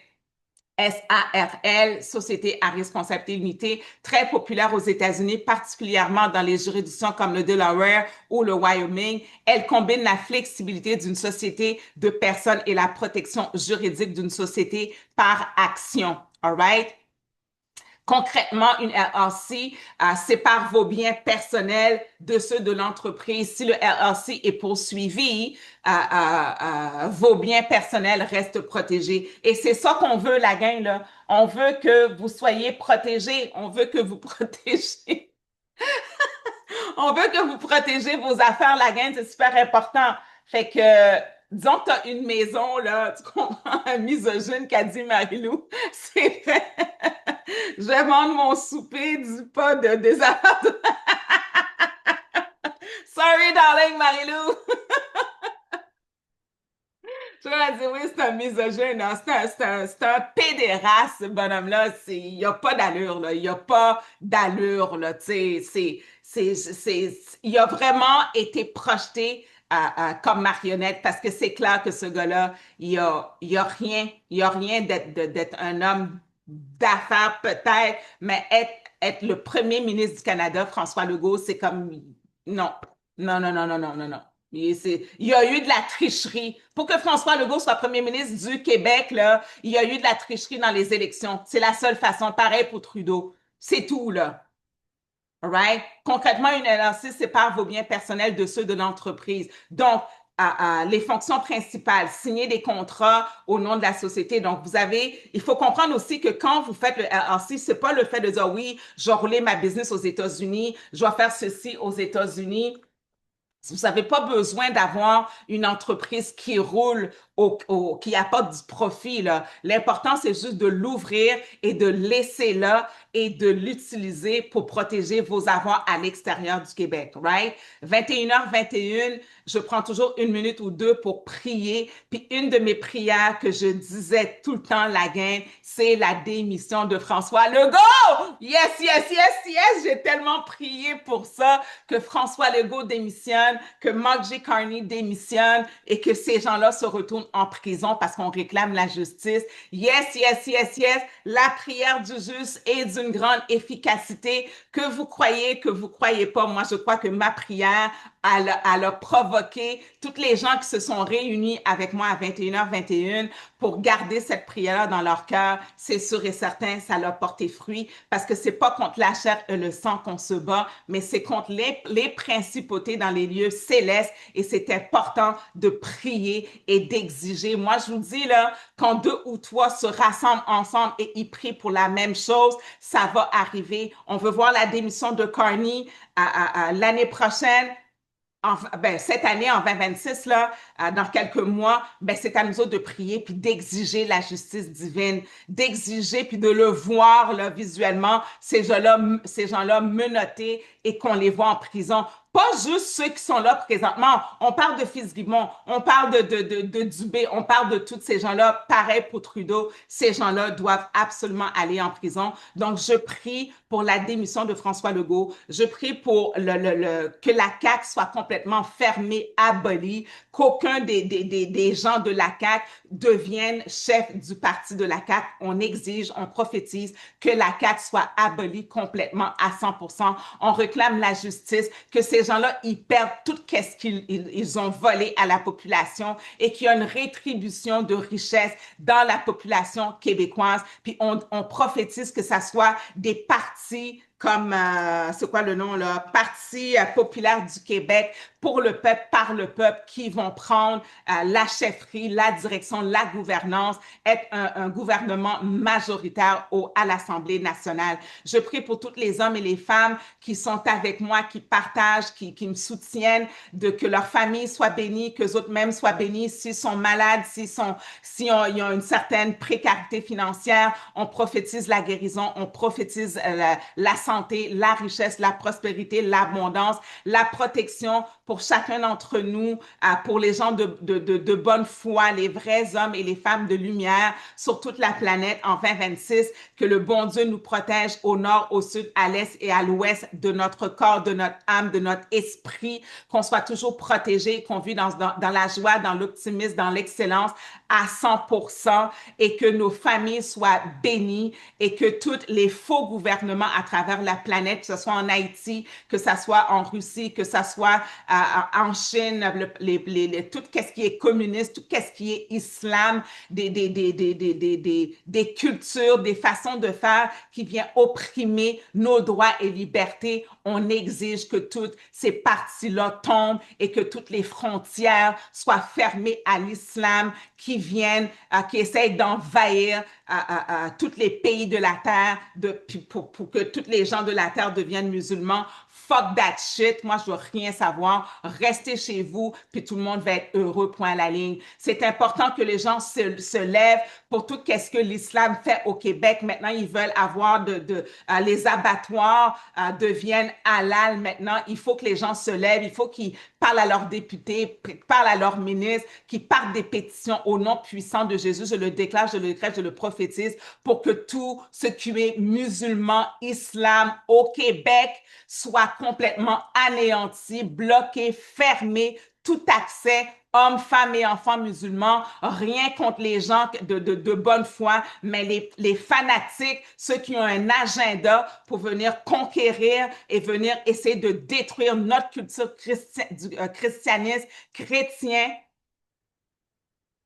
SARL, Société à responsabilité limitée, très populaire aux États-Unis, particulièrement dans les juridictions comme le Delaware ou le Wyoming. Elle combine la flexibilité d'une société de personnes et la protection juridique d'une société par action. All right? Concrètement, une LLC sépare vos biens personnels de ceux de l'entreprise. Si le LLC est poursuivi, vos biens personnels restent protégés. Et c'est ça qu'on veut, la gang, là. On veut que vous soyez protégés. On veut que vous protégez. On veut que vous protégez vos affaires, la gang, c'est super important. Fait que, disons que tu as une maison, là, tu comprends, un misogyne qu'a dit Marie-Lou, c'est vrai. Je vais vendre mon souper du pas des affaires. Sorry, darling, Marie-Lou. Je vais dire, oui, c'est un misogyne, hein. C'est un pédéraste, ce bonhomme-là. Il n'y a pas d'allure, là. Il n'y a pas d'allure, là. Tu sais, il a vraiment été projeté comme marionnette parce que c'est clair que ce gars-là, il y a rien d'être un homme d'affaires peut-être, mais être le premier ministre du Canada, François Legault, c'est comme, non, non, non, non, non, non, non, non. Il y a eu de la tricherie. Pour que François Legault soit premier ministre du Québec, là, il y a eu de la tricherie dans les élections. C'est la seule façon. Pareil pour Trudeau. C'est tout, là. All right? Concrètement, une LLC sépare vos biens personnels de ceux de l'entreprise. Donc, les fonctions principales, signer des contrats au nom de la société. Donc, il faut comprendre aussi que quand vous faites le LLC, c'est pas le fait de dire oui, je vais rouler ma business aux États-Unis, je vais faire ceci aux États-Unis. Vous n'avez pas besoin d'avoir une entreprise qui roule qui apporte du profit, là. L'important, c'est juste de l'ouvrir et de laisser là et de l'utiliser pour protéger vos avoirs à l'extérieur du Québec, right? 21h21, je prends toujours 1 minute ou 2 pour prier. Puis une de mes prières que je disais tout le temps, la gang, c'est la démission de François Legault. Yes, yes, yes, yes. J'ai tellement prié pour ça, que François Legault démissionne, que Mark J. Carney démissionne et que ces gens-là se retournent en prison parce qu'on réclame la justice. Yes, yes, yes, yes. La prière du juste est d'une grande efficacité. Que vous croyez pas, moi je crois que ma prière elle a provoqué toutes les gens qui se sont réunis avec moi à 21h21 pour garder cette prière-là dans leur cœur. C'est sûr et certain, ça l'a porté fruit parce que c'est pas contre la chair et le sang qu'on se bat, mais c'est contre les principautés dans les lieux célestes et c'est important de prier et d'exiger. Moi, je vous dis là, quand 2 ou 3 se rassemblent ensemble et ils prient pour la même chose, ça va arriver. On veut voir la démission de Carney l'année prochaine. Cette année, en 2026, là, dans quelques mois, c'est à nous autres de prier puis d'exiger la justice divine, d'exiger puis de le voir là, visuellement, ces gens-là menottés et qu'on les voit en prison. Pas juste ceux qui sont là présentement. On parle de Fitzgibbon, on parle de Dubé, on parle de tous ces gens-là. Pareil pour Trudeau, ces gens-là doivent absolument aller en prison. Donc, je prie pour la démission de François Legault. Je prie pour que la CAQ soit complètement fermée, abolie, qu'aucun des gens de la CAQ devienne chef du parti de la CAQ. On exige, on prophétise que la CAQ soit abolie complètement à 100%. On réclame la justice, que ces gens-là, ils perdent tout ce qu'ils ont volé à la population et qu'il y a une rétribution de richesse dans la population québécoise. Puis on prophétise que ça soit des partis comme, c'est quoi le nom là, Parti populaire du Québec, pour le peuple, par le peuple, qui vont prendre la chefferie, la direction, la gouvernance, être un gouvernement majoritaire à l'Assemblée nationale. Je prie pour tous les hommes et les femmes qui sont avec moi, qui partagent, qui me soutiennent, que leur famille soit bénie, qu'eux autres même soient bénis, s'ils sont malades, s'ils ont une certaine précarité financière, on prophétise la guérison, on prophétise la santé, la richesse, la prospérité, l'abondance, la protection pour chacun d'entre nous, pour les gens de bonne foi, les vrais hommes et les femmes de lumière sur toute la planète en 2026, que le bon Dieu nous protège au nord, au sud, à l'est et à l'ouest de notre corps, de notre âme, de notre esprit, qu'on soit toujours protégé, qu'on vit dans la joie, dans l'optimisme, dans l'excellence à 100% et que nos familles soient bénies et que tous les faux gouvernements à travers la planète, que ce soit en Haïti, que ce soit en Russie, que ce soit en Chine, tout ce qui est communiste, tout ce qui est islam, des cultures, des façons de faire qui viennent opprimer nos droits et libertés. On exige que toutes ces parties-là tombent et que toutes les frontières soient fermées à l'islam qui essayent d'envahir tous les pays de la terre pour que tous les gens de la terre deviennent musulmans. Fuck that shit. Moi, je veux rien savoir. Restez chez vous, puis tout le monde va être heureux, point à la ligne. C'est important que les gens se lèvent pour tout ce que l'islam fait au Québec. Maintenant, ils veulent avoir les abattoirs deviennent halal maintenant. Il faut que les gens se lèvent. Il faut qu'ils parlent à leurs députés, parlent à leurs ministres, qu'ils partent des pétitions au nom puissant de Jésus. Je le déclare, je le décrète, je le prophétise pour que tout ce qui est musulman, islam au Québec soit complètement anéanti, bloqué, fermé, tout accès, hommes, femmes et enfants musulmans, rien contre les gens de bonne foi, mais les fanatiques, ceux qui ont un agenda pour venir conquérir et venir essayer de détruire notre culture christianisme chrétien,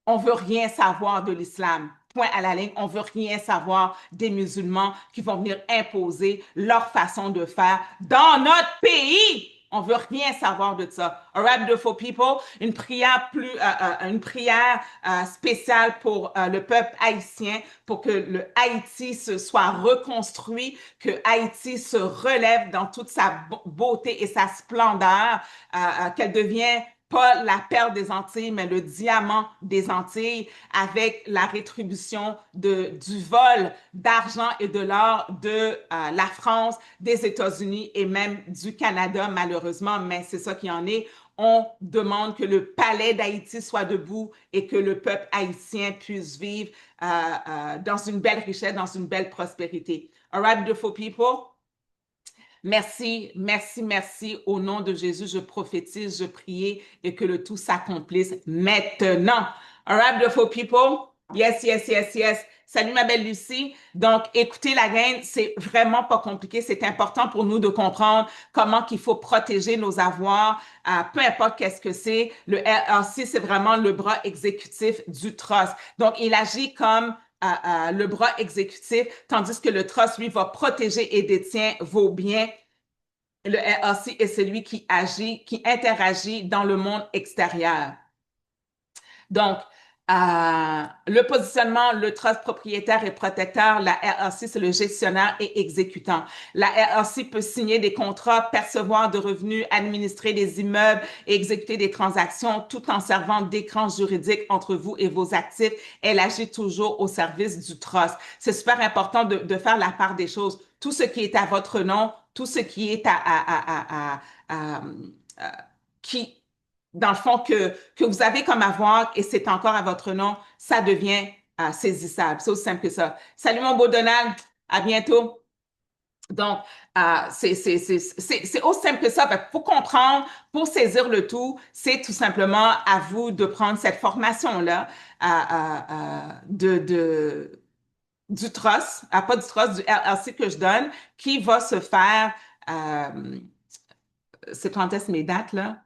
on veut rien savoir de l'islam. Point à la ligne, on veut rien savoir des musulmans qui vont venir imposer leur façon de faire dans notre pays. On veut rien savoir de ça. All right, beautiful people, une prière spéciale pour le peuple haïtien, pour que le Haïti se soit reconstruit, que Haïti se relève dans toute sa beauté et sa splendeur, qu'elle devienne pas la perle des Antilles, mais le diamant des Antilles, avec la rétribution du vol d'argent et de l'or de la France, des États-Unis et même du Canada, malheureusement, mais c'est ça qui en est. On demande que le palais d'Haïti soit debout et que le peuple haïtien puisse vivre dans une belle richesse, dans une belle prospérité. All right, beautiful people? Merci, merci, merci. Au nom de Jésus, je prophétise, je prie et que le tout s'accomplisse maintenant. All right, beautiful people? Yes, yes, yes, yes. Salut ma belle Lucie. Donc, écoutez la gang, c'est vraiment pas compliqué. C'est important pour nous de comprendre comment qu'il faut protéger nos avoirs, peu importe qu'est-ce que c'est. Le LLC, c'est vraiment le bras exécutif du trust. Donc, il agit comme le bras exécutif, tandis que le trust, lui, va protéger et détient vos biens. Le LLC est celui qui agit, qui interagit dans le monde extérieur. Donc, le positionnement, le trust propriétaire et protecteur, la LLC, c'est le gestionnaire et exécutant. La LLC peut signer des contrats, percevoir de revenus, administrer des immeubles et exécuter des transactions tout en servant d'écran juridique entre vous et vos actifs. Elle agit toujours au service du trust. C'est super important de faire la part des choses. Tout ce qui est à votre nom, tout ce qui est qui dans le fond, que vous avez comme avoir et c'est encore à votre nom, ça devient saisissable. C'est aussi simple que ça. Salut mon beau Donald, à bientôt. Donc, c'est aussi simple que ça. Il faut comprendre, pour saisir le tout, c'est tout simplement à vous de prendre cette formation-là du trust, pas du trust, du LLC que je donne, qui va se faire, c'est quand est-ce mes dates, là?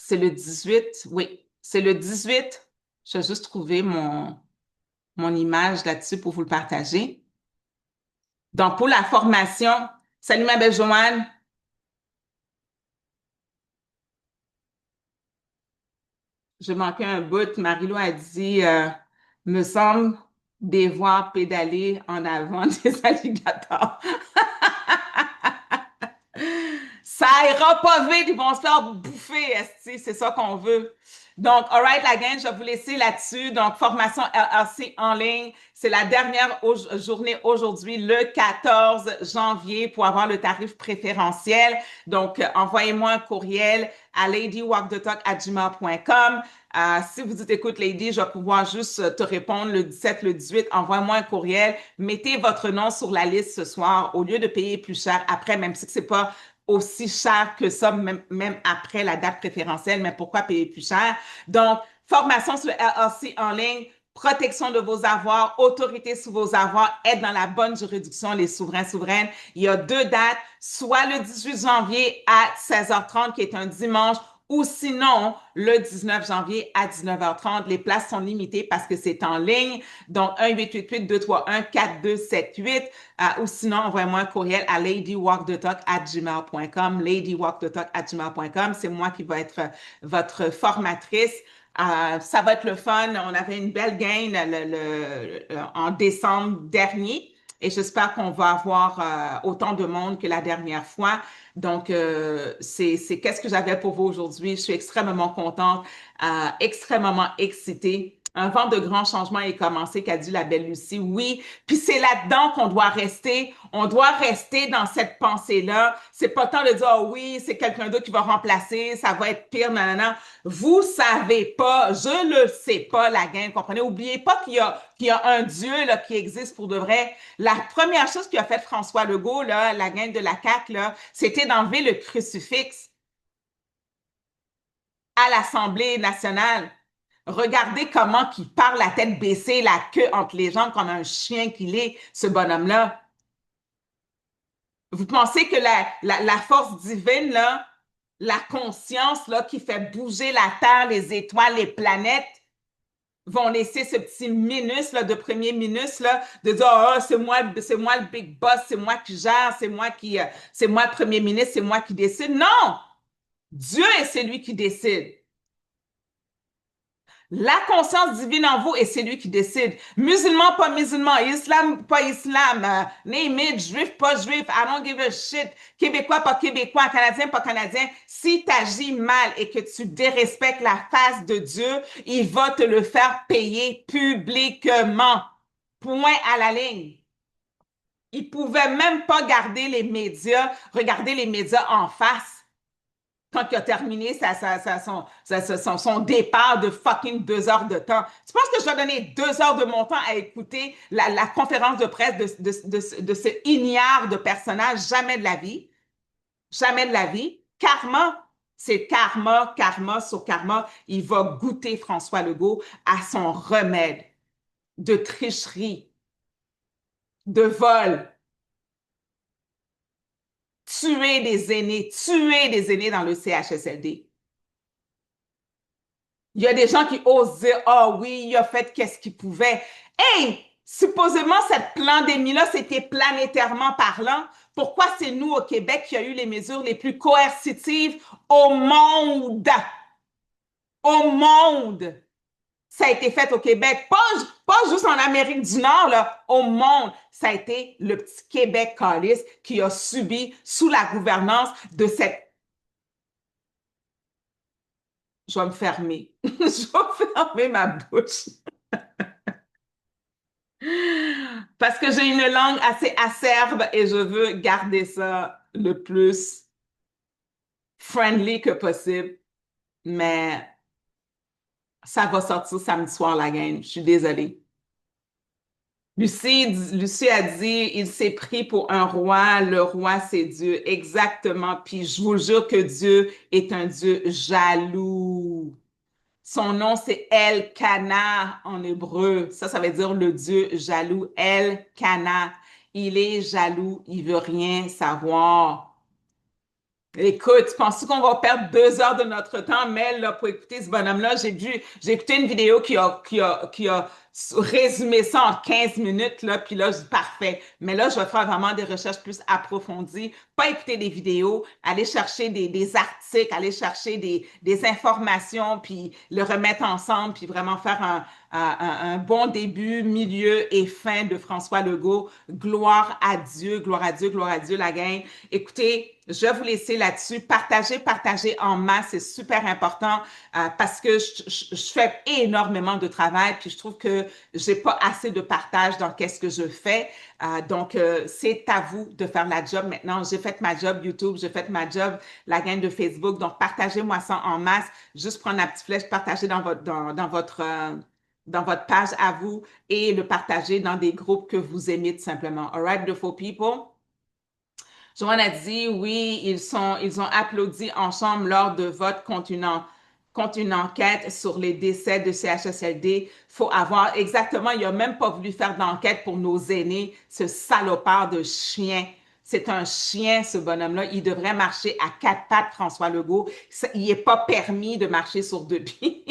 C'est le 18, oui, c'est le 18. Je vais juste trouver mon image là-dessus pour vous le partager. Donc, pour la formation, salut ma belle Joanne. Je manquais un bout. Marie-Lou a dit, me semble devoir pédaler en avant des alligators. Ça ira pas vite, ils vont se faire bouffer, esti, c'est ça qu'on veut. Donc, all right, la gang, je vais vous laisser là-dessus. Donc, formation LLC en ligne, c'est la dernière journée aujourd'hui, le 14 janvier, pour avoir le tarif préférentiel. Donc, envoyez-moi un courriel à ladywalkthetalk@gmail.com. Si vous dites, écoute, Lady, je vais pouvoir juste te répondre le 17, le 18, envoyez-moi un courriel. Mettez votre nom sur la liste ce soir au lieu de payer plus cher après, même si c'est pas aussi cher que ça, même après la date préférentielle, mais pourquoi payer plus cher? Donc, formation sur le LLC en ligne, protection de vos avoirs, autorité sur vos avoirs, être dans la bonne juridiction, les souverains, souveraines. Il y a 2 dates, soit le 18 janvier à 16h30, qui est un dimanche, ou sinon, le 19 janvier à 19h30. Les places sont limitées parce que c'est en ligne. Donc, 1-888-231-4278. Ou sinon, envoyez-moi un courriel à ladywalkthetalk@gmail.com. ladywalkthetalk@gmail.com. C'est moi qui vais être votre formatrice. Ça va être le fun. On avait une belle gain en décembre dernier. Et j'espère qu'on va avoir autant de monde que la dernière fois. Donc, c'est qu'est-ce que j'avais pour vous aujourd'hui. Je suis extrêmement contente, extrêmement excitée. Un vent de grand changement est commencé, qu'a dit la belle Lucie. Oui, puis c'est là-dedans qu'on doit rester. On doit rester dans cette pensée-là. C'est pas le temps de dire, oh oui, c'est quelqu'un d'autre qui va remplacer, ça va être pire, nanana. Vous savez pas, je le sais pas, la gang, comprenez? Oubliez pas qu'il y a un Dieu là, qui existe pour de vrai. La première chose qu'a fait François Legault, là, la gang de la CAQ, là, c'était d'enlever le crucifix à l'Assemblée nationale. Regardez comment il parle la tête baissée, la queue entre les jambes comme un chien qu'il est, ce bonhomme-là. Vous pensez que la force divine, là, la conscience là, qui fait bouger la Terre, les étoiles, les planètes, vont laisser ce petit minus là, de premier minus là, de dire oh, c'est moi le big boss, c'est moi qui gère, c'est moi le premier ministre, c'est moi qui décide. Non! Dieu est celui qui décide. La conscience divine en vous et c'est lui qui décide. Musulman, pas musulman, islam, pas islam, name it, juif, pas juif, I don't give a shit, québécois, pas québécois, canadien, pas canadien. Si tu agis mal et que tu dérespectes la face de Dieu, il va te le faire payer publiquement. Point à la ligne. Il pouvait même pas garder les médias, regarder les médias en face quand il a terminé son départ de fucking 2 heures de temps. Tu penses que je vais donner 2 heures de mon temps à écouter la conférence de presse de ce ignare de personnage? Jamais de la vie. Jamais de la vie. Karma, c'est karma, karma sur karma. Il va goûter François Legault à son remède de tricherie, de vol, tuer des aînés dans le CHSLD. Il y a des gens qui osent dire, oh oui, il a fait qu'est-ce qu'il pouvait. Hey, supposément, cette pandémie-là, c'était planétairement parlant. Pourquoi c'est nous au Québec qui a eu les mesures les plus coercitives au monde? Au monde! Ça a été fait au Québec, pas juste en Amérique du Nord, là, au monde. Ça a été le petit Québec calice qui a subi sous la gouvernance de cette... Je vais me fermer. Je vais fermer ma bouche. Parce que j'ai une langue assez acerbe et je veux garder ça le plus friendly que possible. Mais ça va sortir samedi soir, la game. Je suis désolée. Lucie a dit, il s'est pris pour un roi, le roi c'est Dieu. Exactement. Puis je vous jure que Dieu est un Dieu jaloux. Son nom, c'est El-Kana en hébreu. Ça veut dire le Dieu jaloux. El-Kana. Il est jaloux, il veut rien savoir. Écoute, penses-tu qu'on va perdre 2 heures de notre temps, Mel, là, pour écouter ce bonhomme-là? J'ai écouté une vidéo qui a résumé ça en 15 minutes, là, puis là, je dis parfait. Mais là, je vais faire vraiment des recherches plus approfondies, pas écouter des vidéos, aller chercher des articles, aller chercher des informations, puis le remettre ensemble, puis vraiment faire un bon début, milieu et fin de François Legault. Gloire à Dieu, gloire à Dieu, gloire à Dieu, la gang. Écoutez, je vais vous laisser là-dessus. Partagez en masse, c'est super important parce que je fais énormément de travail puis je trouve que j'ai pas assez de partage dans qu'est-ce que je fais. Donc, c'est à vous de faire la job maintenant. J'ai fait ma job YouTube, j'ai fait ma job la gang de Facebook. Donc, partagez-moi ça en masse. Juste prendre la petite flèche, partager dans votre page à vous et le partager dans des groupes que vous aimez tout simplement. All right, beautiful people? Joanne a dit, oui, ils ont applaudi en chambre lors de vote contre une enquête sur les décès de CHSLD. Faut avoir, exactement, il a même pas voulu faire d'enquête pour nos aînés, ce salopard de chien. C'est un chien, ce bonhomme-là. Il devrait marcher à 4 pattes, François Legault. Il n'est pas permis de marcher sur 2 pieds.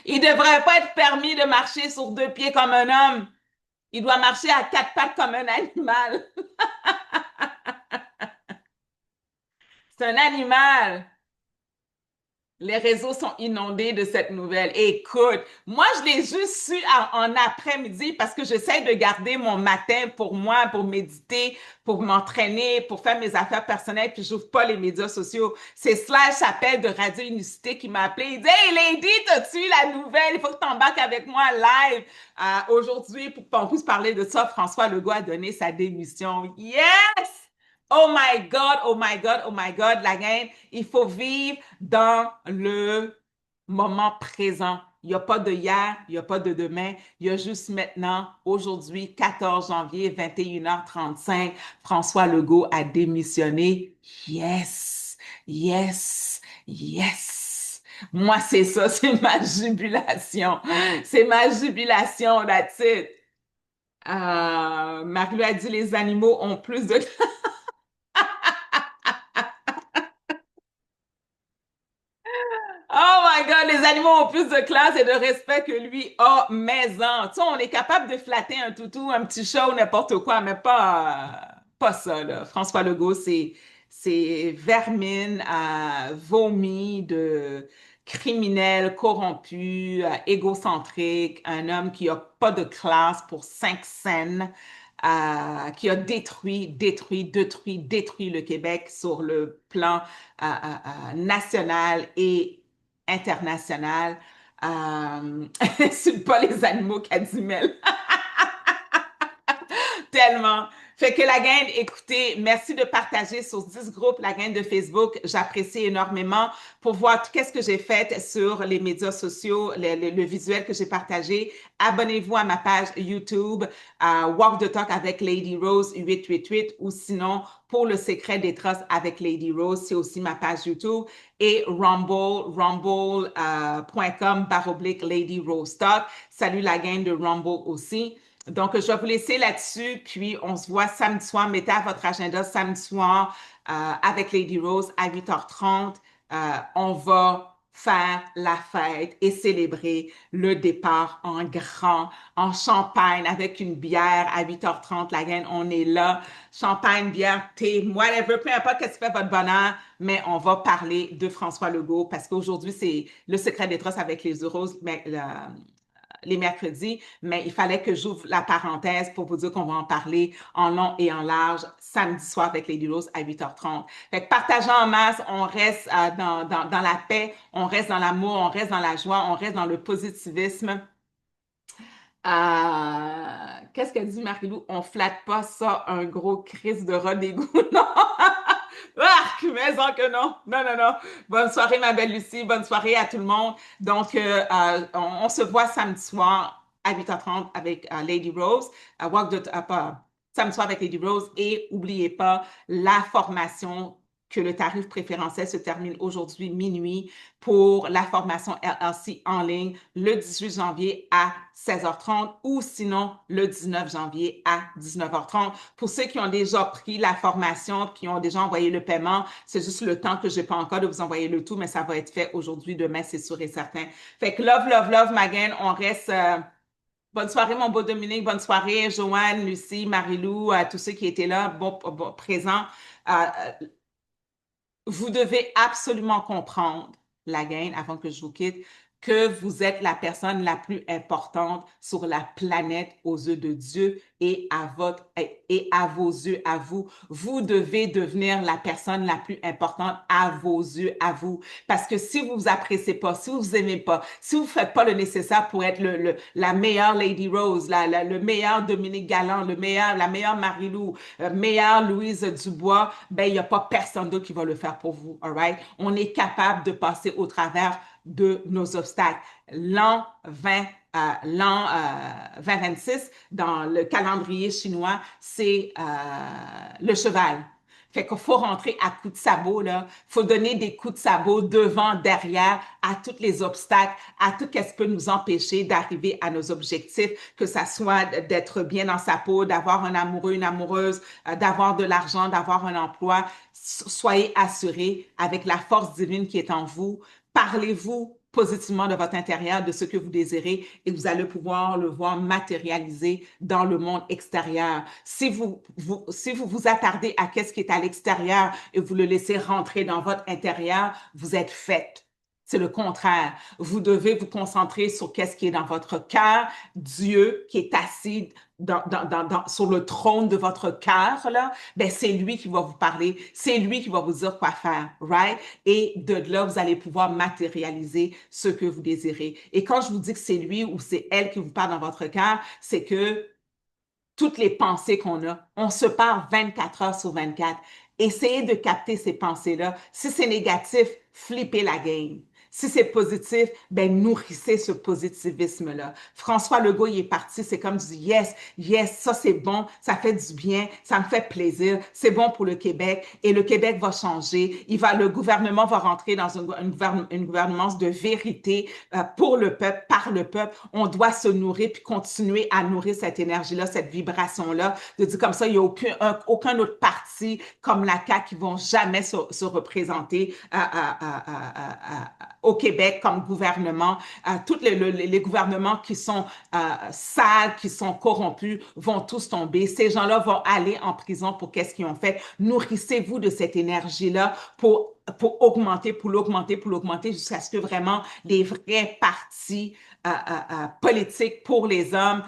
Il devrait pas être permis de marcher sur 2 pieds comme un homme. Il doit marcher à 4 pattes comme un animal. C'est un animal. Les réseaux sont inondés de cette nouvelle. Écoute, moi, je l'ai juste su en après-midi parce que j'essaie de garder mon matin pour moi, pour méditer, pour m'entraîner, pour faire mes affaires personnelles, puis j'ouvre pas les médias sociaux. C'est Slash Appel de Radio Unicité qui m'a appelé. Il dit, Hey Lady, t'as-tu eu la nouvelle? Il faut que tu embarques avec moi live aujourd'hui pour qu'on puisse parler de ça. François Legault a donné sa démission. Yes! Oh my God, oh my God, oh my God, la gang, il faut vivre dans le moment présent. Il n'y a pas de hier, il n'y a pas de demain, il y a juste maintenant, aujourd'hui, 14 janvier, 21h35, François Legault a démissionné. Yes, yes, yes. Moi, c'est ça, c'est ma jubilation. C'est ma jubilation, that's it. Marie-Lou a dit les animaux ont plus de... Oh my God, les animaux ont plus de classe et de respect que lui. Oh, maison. Tu sais, on est capable de flatter un toutou, un petit chat ou n'importe quoi, mais pas ça, là. François Legault, c'est vermine, vomi criminel, corrompu, égocentrique, un homme qui n'a pas de classe pour 5 cents, qui a détruit le Québec sur le plan national et international. Insulte pas les animaux, Cadimel. Tellement. Fait que la gang, écoutez, merci de partager sur 10 groupes la gang de Facebook. J'apprécie énormément pour voir tout ce que j'ai fait sur les médias sociaux, le visuel que j'ai partagé. Abonnez-vous à ma page YouTube, Walk the Talk avec Lady Rose 888 ou sinon pour le secret des trusses avec Lady Rose, c'est aussi ma page YouTube et rumble.com/Lady Rose Talk. Salut la gang de Rumble aussi. Donc, je vais vous laisser là-dessus, puis on se voit samedi soir. Mettez à votre agenda samedi soir avec Lady Rose à 8h30. On va faire la fête et célébrer le départ en grand, en champagne, avec une bière à 8h30. La gang, on est là. Champagne, bière, thé, whatever, peu importe qu'est-ce qui fait votre bonheur, mais on va parler de François Legault parce qu'aujourd'hui, c'est le secret des trosses avec les euros, les mercredis, mais il fallait que j'ouvre la parenthèse pour vous dire qu'on va en parler en long et en large samedi soir avec Lady Rose à 8h30. Fait que partageons en masse, on reste dans la paix, on reste dans l'amour, on reste dans la joie, on reste dans le positivisme. Qu'est-ce qu'elle dit, Marie-Lou? On flatte pas ça, un gros crise de rat d'égout, non? Mais en que non. Non, non, non. Bonne soirée, ma belle Lucie. Bonne soirée à tout le monde. Donc, on se voit samedi soir à 8h30 avec Lady Rose. Samedi soir avec Lady Rose. Et n'oubliez pas la formation que le tarif préférentiel se termine aujourd'hui minuit pour la formation LLC en ligne le 18 janvier à 16h30 ou sinon le 19 janvier à 19h30. Pour ceux qui ont déjà pris la formation, qui ont déjà envoyé le paiement, c'est juste le temps que je n'ai pas encore de vous envoyer le tout, mais ça va être fait aujourd'hui, demain, c'est sûr et certain. Fait que love, love, love, Magan, on reste... bonne soirée, mon beau Dominique. Bonne soirée, Joanne, Lucie, Marie-Lou, tous ceux qui étaient là, présents. Vous devez absolument comprendre, la gang, avant que je vous quitte, que vous êtes la personne la plus importante sur la planète aux yeux de Dieu et à vos yeux, à vous. Vous devez devenir la personne la plus importante à vos yeux, à vous. Parce que si vous vous appréciez pas, si vous vous aimez pas, si vous faites pas le nécessaire pour être la meilleure Lady Rose, le meilleur Dominique Galland, la meilleure Marie-Lou, meilleure Louise Dubois, ben, il n'y a pas personne d'autre qui va le faire pour vous, all right? On est capable de passer au travers de nos obstacles. L'an 2026, dans le calendrier chinois, c'est le cheval. Fait qu'il faut rentrer à coups de sabot, là. Faut donner des coups de sabot devant, derrière, à tous les obstacles, à tout ce qui peut nous empêcher d'arriver à nos objectifs, que ça soit d'être bien dans sa peau, d'avoir un amoureux, une amoureuse, d'avoir de l'argent, d'avoir un emploi. Soyez assurés avec la force divine qui est en vous. Parlez-vous positivement de votre intérieur, de ce que vous désirez, et vous allez pouvoir le voir matérialiser dans le monde extérieur. Si vous vous attardez à ce qui est à l'extérieur et vous le laissez rentrer dans votre intérieur, vous êtes faite. C'est le contraire. Vous devez vous concentrer sur ce qui est dans votre cœur, Dieu qui est assis sur le trône de votre cœur, là, ben c'est lui qui va vous parler, c'est lui qui va vous dire quoi faire, right? Et de là, vous allez pouvoir matérialiser ce que vous désirez. Et quand je vous dis que c'est lui ou c'est elle qui vous parle dans votre cœur, c'est que toutes les pensées qu'on a, on se parle 24 heures sur 24. Essayez de capter ces pensées-là. Si c'est négatif, flippez la game. Si c'est positif, ben nourrissez ce positivisme-là. François Legault, il est parti, c'est comme du yes, yes, ça c'est bon, ça fait du bien, ça me fait plaisir, c'est bon pour le Québec et le Québec va changer. Le gouvernement va rentrer dans une gouvernance de vérité pour le peuple, par le peuple. On doit se nourrir puis continuer à nourrir cette énergie-là, cette vibration-là, de dire comme ça, il n'y a aucun autre parti comme la CAQ qui vont jamais se représenter au Québec comme gouvernement. Tous les gouvernements qui sont sales, qui sont corrompus, vont tous tomber. Ces gens-là vont aller en prison pour qu'est-ce qu'ils ont fait. Nourrissez-vous de cette énergie-là pour augmenter, pour l'augmenter jusqu'à ce que vraiment les vrais partis politiques pour les hommes,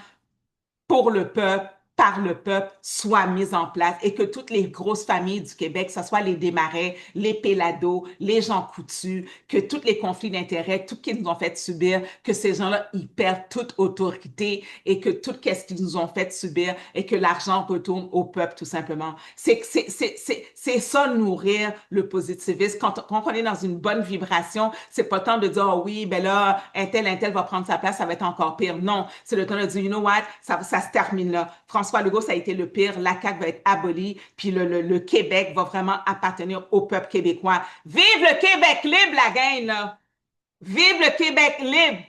pour le peuple, par le peuple, soit mise en place et que toutes les grosses familles du Québec, que ce soit les Desmarais, les Pellado, les Jean Coutu, que tous les conflits d'intérêts, tout ce qu'ils nous ont fait subir, que ces gens-là, ils perdent toute autorité et que tout ce qu'ils nous ont fait subir et que l'argent retourne au peuple, tout simplement. C'est ça, nourrir le positivisme. Quand on est dans une bonne vibration, c'est pas le temps de dire, oh oui, ben là, un tel va prendre sa place, ça va être encore pire. Non, c'est le temps de dire, you know what, ça se termine là. François Legault, ça a été le pire. La CAQ va être abolie, puis le Québec va vraiment appartenir au peuple québécois. Vive le Québec libre, la gang, là! Vive le Québec libre!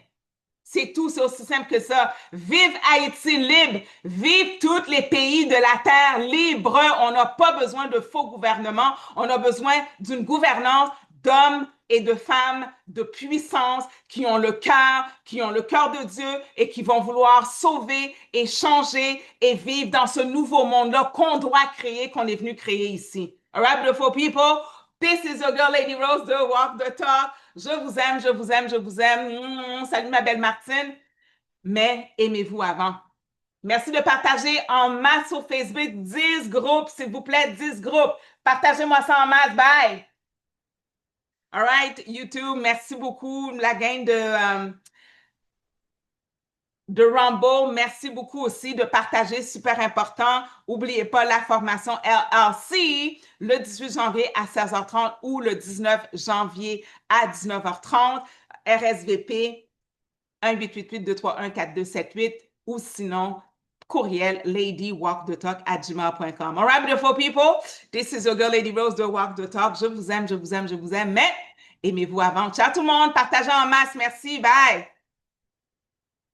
C'est tout, c'est aussi simple que ça. Vive Haïti libre! Vive tous les pays de la terre libres! On n'a pas besoin de faux gouvernements. On a besoin d'une gouvernance d'hommes et de femmes de puissance qui ont le cœur de Dieu et qui vont vouloir sauver et changer et vivre dans ce nouveau monde-là qu'on doit créer, qu'on est venu créer ici. All right, beautiful people? This is your girl, Lady Rose, the Walk the Talk. Je vous aime, je vous aime, je vous aime. Salut ma belle Martine. Mais aimez-vous avant. Merci de partager en masse sur Facebook. 10 groupes, s'il vous plaît, 10 groupes. Partagez-moi ça en masse. Bye! All right, YouTube, merci beaucoup. La gang de Rumble, merci beaucoup aussi de partager, super important. N'oubliez pas la formation LLC le 18 janvier à 16h30 ou le 19 janvier à 19h30. RSVP 1-888-231-4278 ou sinon courriel ladywalkthetalk@gmail.com. All right, beautiful people, this is your girl Lady Rose de Walk the Talk. Je vous aime, je vous aime, je vous aime, mais aimez-vous avant. Ciao tout le monde, partagez en masse, merci, bye!